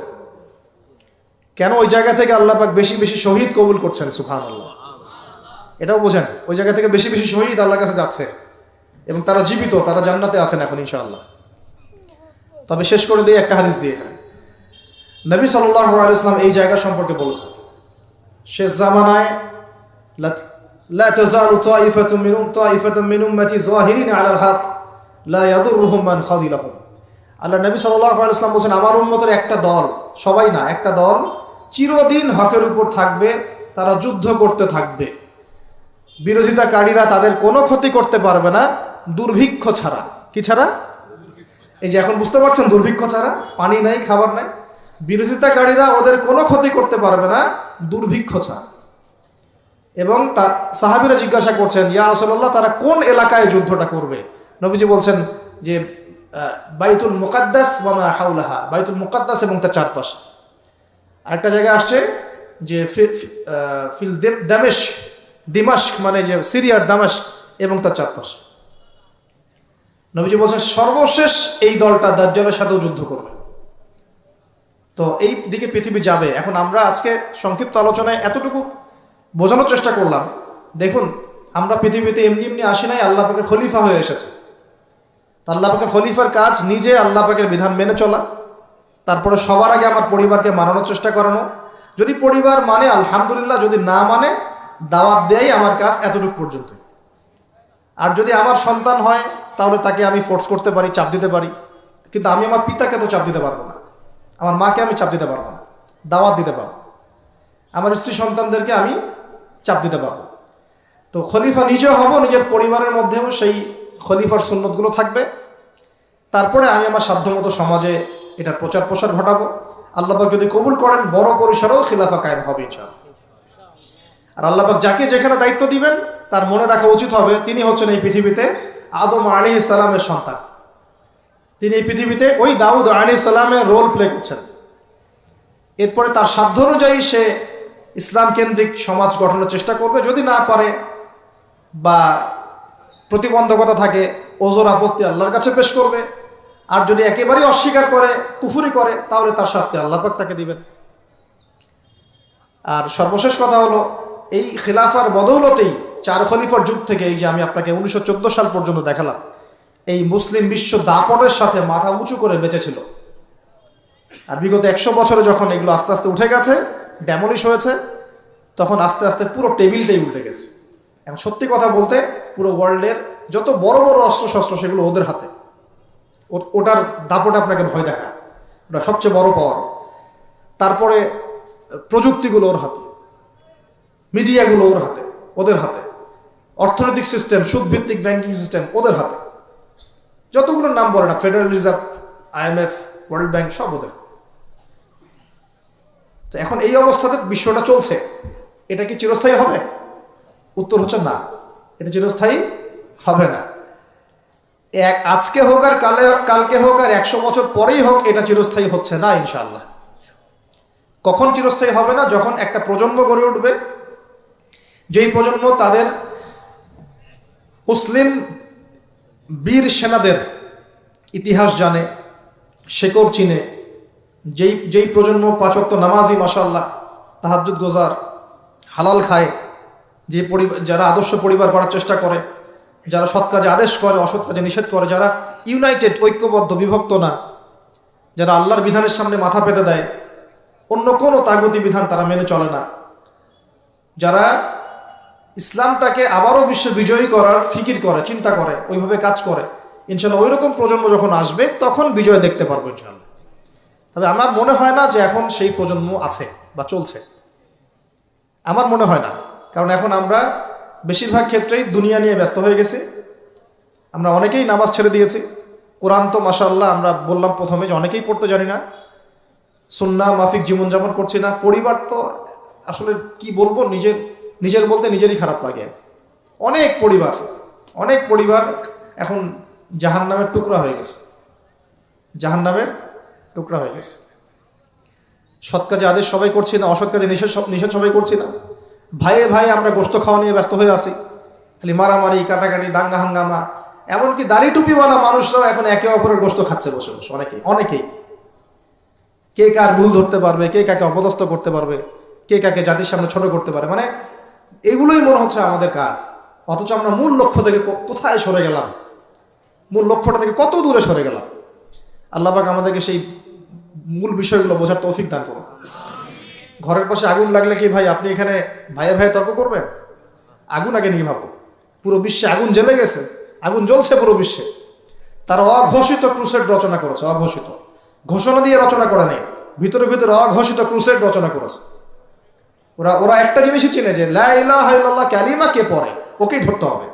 কেন? ওই জায়গা থেকে আল্লাহ পাক বেশি বেশি শহীদ কবুল করছেন। সুবহানাল্লাহ। এটাও বোঝেন, ওই জায়গা থেকে বেশি বেশি শহীদ আল্লাহর কাছে যাচ্ছে এবং তারা জীবিত, তারা জান্নাতে আছেন এখন ইনশাআল্লাহ। তবে শেষ করে দিয়ে একটা হাদিস দিয়ে যান। নবী সাল্লাল্লাহু আলাইহি ওয়াসাল্লাম এই জায়গা সম্পর্কে বলেছেন, শেষ জামানায় লা তাযালু তাইফাতুন মিন উম্মতি যাহিরিন আলাল হক লা ইয়াদুররুহুম মান খাযিলাহুম। আল্লাহ নবী সাল্লাল্লাহু আলাইহি ওয়াসাল্লাম বলেছেন, আমার উম্মতের একটা দল, সবাই না, একটা দল চিরদিন হকের উপর থাকবে, তারা যুদ্ধ করতে থাকবে। বিরোধিতাকারীরা তাদের কোনো ক্ষতি করতে পারবে না দুর্ভিক্ষ ছাড়া। কি ছাড়া? এই যে এখন বুঝতে পারছেন, দুর্ভিক্ষ ছাড়া, পানি নাই, খাবার নাই। বিরোধিতাকারীরা ওদের কোনো ক্ষতি করতে পারবে না দুর্ভিক্ষ ছাড়া। এবং তার সাহাবীরা জিজ্ঞাসা করছেন, ইয়া রাসূলুল্লাহ, তারা কোন এলাকায় যুদ্ধটা করবে? নবীজি বলছেন যে বাইতুল মুকাদ্দাস ওয়া মা হাওলাহা, বাইতুল মুকাদ্দাস এবং তার চারপাশে। আরেকটা জায়গায় আসছে যে ফিল দামেস্ক, দিমাস্ক মানে যে সিরিয়ার দামেস্ক এবং তার চারপাশে। নবীজি বলছেন সর্বশেষ এই দলটা দাজ্জালের সাথেও যুদ্ধ করবে। তো এই দিকে পৃথিবী যাবে। এখন আমরা আজকে সংক্ষিপ্ত আলোচনায় এতটুকু বোঝানোর চেষ্টা করলাম। দেখুন, আমরা পৃথিবীতে এমনি এমনি আসি নাই, আল্লাহ পাকের খলিফা হয়ে এসেছে। আল্লাহ পাকের খলিফার কাজ নিজে আল্লাহ পাকের বিধান মেনে চলা, তারপরে সবার আগে আমার পরিবারকে মানানোর চেষ্টা করানো। যদি পরিবার মানে আলহামদুলিল্লাহ, যদি না মানে দাওয়াত দেয়াই আমার কাজ, এতটুকু পর্যন্ত। আর যদি আমার সন্তান হয় তাহলে তাকে আমি ফোর্স করতে পারি, চাপ দিতে পারি, কিন্তু আমি আমার পিতাকে তো চাপ দিতে পারবো না, আমার মাকে আমি চাপ দিতে পারবো না, দাওয়াত দিতে পারবো। আমার স্ত্রী সন্তানদেরকে আমি চাপ দিতে পারবো। তো খলিফা নিজেও হব, নিজের পরিবারের মধ্যেও সেই খলিফার সুন্নতগুলো থাকবে। তারপরে আমি আমার সাধ্যমতো সমাজে এটার প্রচার প্রসার ঘটাবো। আল্লাহ পাক যদি কবুল করেন বড় পরিসরেও খিলাফা কায়েম হবে ইনশাআল্লাহ। আর আল্লাহ পাক যাকে যেখানে দায়িত্ব দিবেন তার মনে রাখা উচিত হবে তিনি হচ্ছেন এই পৃথিবীতে আদম আলাইহিস সালামের সন্তান। তিনি এই পৃথিবীতে ওই দাউদ আলাইহিস সালামের রোল প্লে করছেন। এরপরে তার সাধ্য অনুযায়ী সে ইসলাম কেন্দ্রিক সমাজ গঠনের চেষ্টা করবে। যদি না পারে বা প্রতিবন্ধকতা থাকে, ওজোর আপত্তি আল্লাহর কাছে পেশ করবে। আর যদি একেবারেই অস্বীকার করে, কুফরি করে, তাহলে তার শাস্তি আল্লাহ পাক তাকে দিবেন। আর সর্বশেষ কথা হলো, এই খিলাফার বদৌলতেই 4 খলিফার যুগ থেকে এই যে আমি আপনাকে 1914 সাল পর্যন্ত দেখালাম, এই মুসলিম বিশ্ব দাপটের সাথে মাথা উঁচু করে বেঁচেছিল। আর বিগত 100 বছরে যখন এগুলো আস্তে আস্তে উঠে গেছে, ড্যামলিশ হয়েছে, তখন আস্তে আস্তে পুরো টেবিলটাই উল্টে গেছে। এখন সত্যি কথা বলতে পুরো ওয়ার্ল্ডের যত বড় বড় অস্ত্রশস্ত্র সেগুলো ওদের হাতে। ওটার দাপট আপনাকে ভয় দেখায়, ওটা সবচেয়ে বড় পাওয়ার। তারপরে প্রযুক্তিগুলো ওর হাতে, মিডিয়াগুলো ওর হাতে, ওদের হাতে, অর্থনৈতিক সিস্টেম, সুদভিত্তিক ব্যাংকিং সিস্টেম ওদের হাতে। যতগুলোর নাম বলে না, federal reserve, IMF, world bank, সব ওদের। তো এখন এই অবস্থাতে বিশ্বটা চলছে, এটা কি চিরস্থায়ী হবে? উত্তর হচ্ছে না, এটা চিরস্থায়ী হবে না। আজকে হোক আর কালকে হোক আর 100 বছর পরেই হোক, এটা চিরস্থায়ী হচ্ছে না ইনশাআল্লাহ। কখন চিরস্থায়ী হবে না? যখন একটা প্রজন্ম গড়ে উঠবে, যেই প্রজন্ম তাদের মুসলিম বীর সেনাদের ইতিহাস জানে, শেকড় চিনে, যেই প্রজন্ম 5 ওয়াক্ত নামাজি, মাশাআল্লাহ, তাহাজ্জুদ গোজার, হালাল খায়, যারা আদর্শ পরিবার করার চেষ্টা করে, যারা সৎ কাজে আদেশ করে, অসৎ কাজে নিষেধ করে, যারা ইউনাইটেড, ঐক্যবদ্ধ, বিভক্ত না, যারা আল্লাহর বিধানের সামনে মাথা পেতে দেয়, অন্য কোনো তাগুতি বিধান তারা মেনে চলে না, যারা ইসলামটাকে আবারও বিশ্ব বিজয়ী করার ফিকির করে, চিন্তা করে, ওইভাবে কাজ করে, ইনশাআল্লাহ ওই রকম প্রজন্ম যখন আসবে তখন বিজয় দেখতে পারবো ইনশাআল্লাহ। তবে আমার মনে হয় না যে এখন সেই প্রজন্ম আছে বা চলছে, আমার মনে হয় না। কারণ এখন আমরা বেশিরভাগ ক্ষেত্রেই দুনিয়া নিয়ে ব্যস্ত হয়ে গেছি। আমরা অনেকেই নামাজ ছেড়ে দিয়েছি। কোরআন তো মাশাআল্লাহ আমরা বললাম প্রথমে যে অনেকেই পড়তে জানি না, সুন্নাহ মাফিক জীবনযাপন করছি না। পরিবার তো আসলে কি বলবো, নিজের বলতে নিজেরই খারাপ লাগে। অনেক পরিবার এখন জাহান্নামের টুকরা হয়ে গেছে, জাহান্নামের টুকরা হয়ে গেছে। সৎ কাজে আদেশ সবাই করছি না, অসৎ কাজে নিষেধ সবাই করছি না। ভাই আমরা গোশত খাওয়া নিয়ে ব্যস্ত হয়ে আছি, খালি মারামারি, কাটাকাটি, দাঙ্গা হাঙ্গামা। এমনকি দাড়ি টুপিওয়ালা মানুষরাও এখন একে অপরের গোশত খাচ্ছে বসে বসে। অনেকেই কে কার ভুল ধরতে পারবে, কে কাকে অপদস্থ করতে পারবে, কে কাকে জাতির সামনে ছোট করতে পারে, মানে এগুলোই মনে হচ্ছে আমাদের কাজ। অথচ আমরা মূল লক্ষ্য থেকে কোথায় সরে গেলাম, মূল লক্ষ্যটা থেকে কত দূরে সরে গেলাম। আল্লাহ পাক আমাদেরকে সেই মূল বিষয়গুলো বোঝার তৌফিক দান করুন। ঘরের পাশে আগুন লাগলে কি ভাই আপনি এখানে ভাইয়ে তর্ক করবেন? আগুন আগে নিয়ে ভাবো। পুরো বিশ্বে আগুন জ্বলে গেছে, আগুন জ্বলছে পুরো বিশ্বে। তারা অঘোষিত ক্রুসেড রচনা করেছে, অঘোষিত, ঘোষণা দিয়ে রচনা করে নেই, ভিতরে অঘোষিত ক্রুসেড রচনা করেছে। ওরা একটা জিনিসই চিনে যে লা ইলাহা ইল্লাল্লাহ কালিমা কে পড়ে ওকেই ধরতে হবে।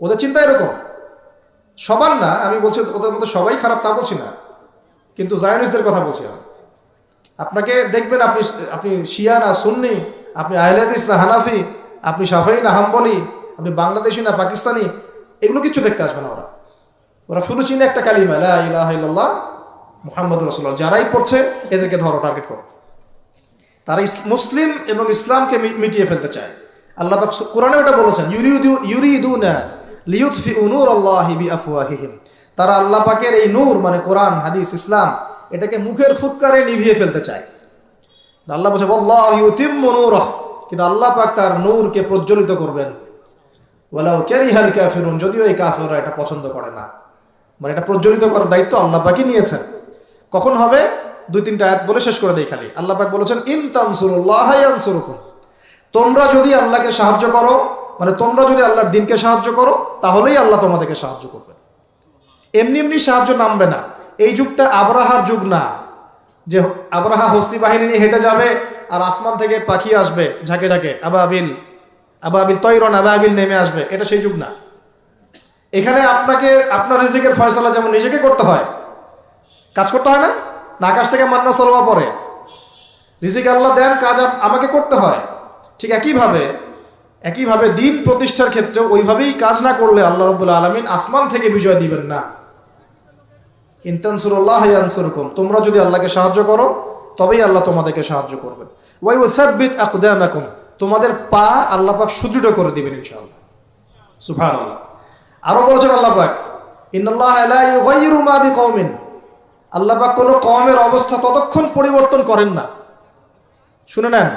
ওদের চিন্তা এরকম। সবার না, আমি বলছি ওদের মধ্যে সবাই খারাপ তা বলছি না, কিন্তু জায়নিস্টদের কথা বলছি। আপনাকে দেখবেন আপনি শিয়া না সুন্নি, আপনি আহলে হাদিস না হানাফি, আপনি শাফেঈ না হাম্বলি, আপনি বাংলাদেশি না পাকিস্তানি, এগুলো কিছু দেখতে আসবে না। ওরা শুধু চিনে একটা কালিমা, লা ইলাহা ইল্লাল্লাহ মুহাম্মাদুর রাসূলুল্লাহ। যারাই পড়ছে এদেরকে ধরো, টার্গেট করো। তারা মুসলিম এবং ইসলামকে মিটিয়ে ফেলতে চায়। আল্লাহ পাক কোরআনে এটা বলেছেন, ইউরিদুনা লিইউতফিউ নূরাল্লাহি বিআফওয়াহিহিম। তারা আল্লাহ পাকের এই নূর মানে কোরআন, হাদিস, ইসলাম এটাকে মুখের ফুৎকারে নিভিয়ে ফেলতে চায়। আল্লাহ বলছে আল্লাহু ইউতিম্মু নূরাহু, কিন্তু আল্লাহ পাক তার নূরকে প্রজ্বলিত করবেন। ওয়ালাউ কারিহাল কাফিরুন, যদিও এই কাফেররা এটা পছন্দ করে না। মানে এটা প্রজ্বলিত করার দায়িত্ব আল্লাহ পাকই নিয়েছেন। কখন হবে? 2-3টা আয়াত বলে শেষ করে দেই খালি। আল্লাহ পাক বলেছেন ইন তানসুরুল্লাহ ইয়ানসুরুকুম, তোমরা যদি আল্লাহকে সাহায্য করো, মানে তোমরা যদি আল্লাহর দ্বীনকে সাহায্য করো, তাহলেই আল্লাহ তোমাদেরকে সাহায্য করবে। এমনি এমনি সাহায্য নামবে না। এই যুগটা আবরাহার যুগ না, যে আবরাহা হস্তি বাহিনী নিয়ে হেঁটে যাবে আর আসমান থেকে পাখি আসবে ঝাঁকে ঝাঁকে, আবাবিল তৈরন আবাবিল নেমে আসবে। এটা সেই যুগ না। এখানে আপনাকে আপনার রিজিকের ফয়সালা যেমন নিজেকে করতে হয়, কাজ করতে হয় না, আকাশ থেকে মান্না সালওয়া পড়ে, রিজিক আল্লাহ দেন, কাজ আমাকে করতে হয়। ঠিক একইভাবে দিন প্রতিষ্ঠার ক্ষেত্রে ওইভাবেই কাজ না করলে আল্লাহ রাব্বুল আলামিন আসমান থেকে বিজয় দিবেন না। ইন তানসুরুল্লাহ ইয়ানসুরকুম, তোমরা যদি আল্লাহকে সাহায্য করো তবেই আল্লাহ তোমাদেরকে সাহায্য করবেন। ওয়া ইউসাব্বিত আকদামাকুম, তোমাদের পা আল্লাহ পাক সুদৃঢ় করে দিবেন ইনশাআল্লাহ। সুবহানাল্লাহ। আরো বলেছেন আল্লাহ পাক ইন্নাল্লাহা লা ইউগাইয়িরু মা বিকওমিন, আল্লাহ পাক কোনো কওমের অবস্থা ততক্ষণ পরিবর্তন করেন না। শুনে নেন,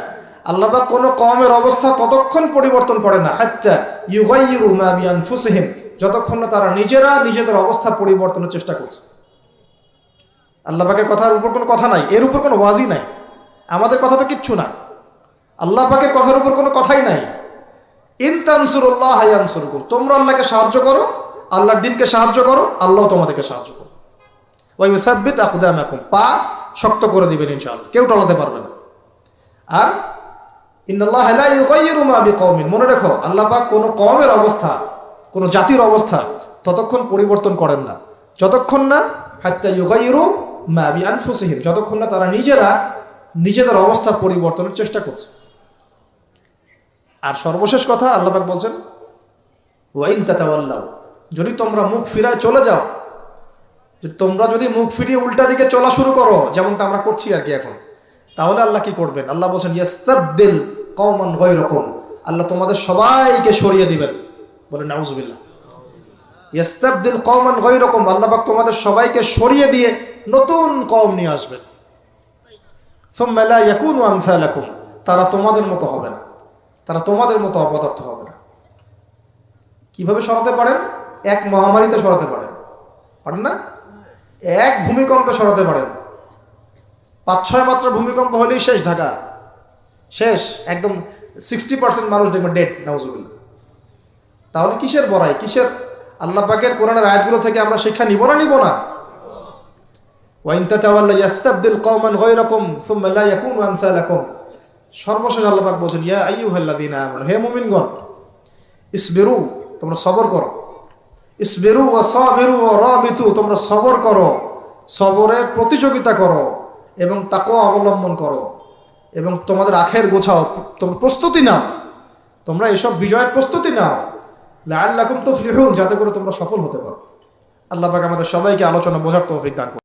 আল্লাহ পাক কোনো কওমের অবস্থা ততক্ষণ পরিবর্তন করে না হাত্তা ইউগাইয়িরু মা বিআনফুসিহিম, যতক্ষণ না তারা নিজেরা নিজেদের অবস্থা পরিবর্তনের চেষ্টা করছে। আল্লাহ পাকের কথার উপর কোনো কথা নাই, এর উপর কোনো ওয়াজি নাই। আমাদের কথা তো কিচ্ছু না, আল্লাহ পাকের কথার উপর কোনো কথাই নাই। ইন তানসুরুল্লাহ ইয়ানসুরকুম, তোমরা আল্লাহকে সাহায্য করো, আল্লাহর দ্বীনকে সাহায্য করো, আল্লাহ তোমাদেরকে সাহায্য করো। ওয়া ইউসাব্বিত আকদামাকুম, পা শক্ত করে দিবেন ইনশাআল্লাহ, কেউ টলাতে পারবে না। আর ইন্নাল্লাহা লা ইউগাইয়িরু মা বিকওমিন, মনে রেখো আল্লাহ পাক কোনো কওমের অবস্থা, কোনো জাতির অবস্থা ততক্ষণ পরিবর্তন করেন না যতক্ষণ না হাত্তা ইউগাইয়িরু মা বিআনফুসিহিম, যতক্ষণ না তারা নিজেরা নিজেদের অবস্থা পরিবর্তনের চেষ্টা করছে। আর সর্বশেষ কথা আল্লাহ পাক বলছেন ওয়া ইন তাতাওয়াল্লাউ, যদি তোমরা মুখ ফিরায় চলে যাও, তোমরা যদি মুখ ফিরিয়ে উল্টা দিকে চলা শুরু করো, যেমনটা আমরা করছি আর কি এখন, তাহলে আল্লাহ কি করবেন? আল্লাহ বলছেন ইয়াস্তাবদিল কওমান গায়রাকুম, আল্লাহ তোমাদের সবাইকে সরিয়ে দিবেন। বলেন নাউযুবিল্লাহ। ইয়াস্তাবদিল কওমান গায়রাকুম, আল্লাহ পাক তোমাদের সবাইকে সরিয়ে দিয়ে নতুন কওম নিয়ে আসবেন। সুম্মা লা ইয়াকুনু আমসালাকুম, তারা তোমাদের মতো হবে না, তারা তোমাদের মতো অপদার্থ হবে না। কিভাবে সরাতে পারেন? এক মহামারীতে সরাতে পারেন না? এক ভূমিকম্পে সরাতে পারেন। 5-6 মাত্র ভূমিকম্প হলেই শেষ, ঢাকা শেষ, একদম 60% মানুষ দেখবেন ডেড, নাউযুবিল্লাহ। তাহলে কিসের বড়াই, কিসের? আল্লাহ পাকের কোরআনের আয়াতগুলো থেকে আমরা শিক্ষা নিব না? ওয়া ইন তাতাওয়াল্লা ইয়াস্তাবদিল কওমান গায়রাকুম সুম্মা লা ইয়াকুনু আমসালাকুম। সর্বশেষ আল্লাহ পাক বলেন ইয়া আইয়ুহাল্লাযীনা আমানু, হে মুমিনগণ, ইসবিরু, তোমরা সবর করো। ইসবিরু ওয়া সাবিরু ওয়া রাবিতু, তোমরা সবর করো, সবরের প্রতিযোগিতা করো এবং তাকওয়া অবলম্বন করো এবং তোমাদের আখের গোছাও, তোমরা প্রস্তুতি নাও, তোমরা এসব বিজয়ের প্রস্তুতি নাও, লাআল্লাকুম তুফলিহুন, যাতে করে তোমরা সফল হতে পারো। আল্লাহ পাক আমাদের সবাইকে আলোচনা বোঝার তৌফিক দান করুন।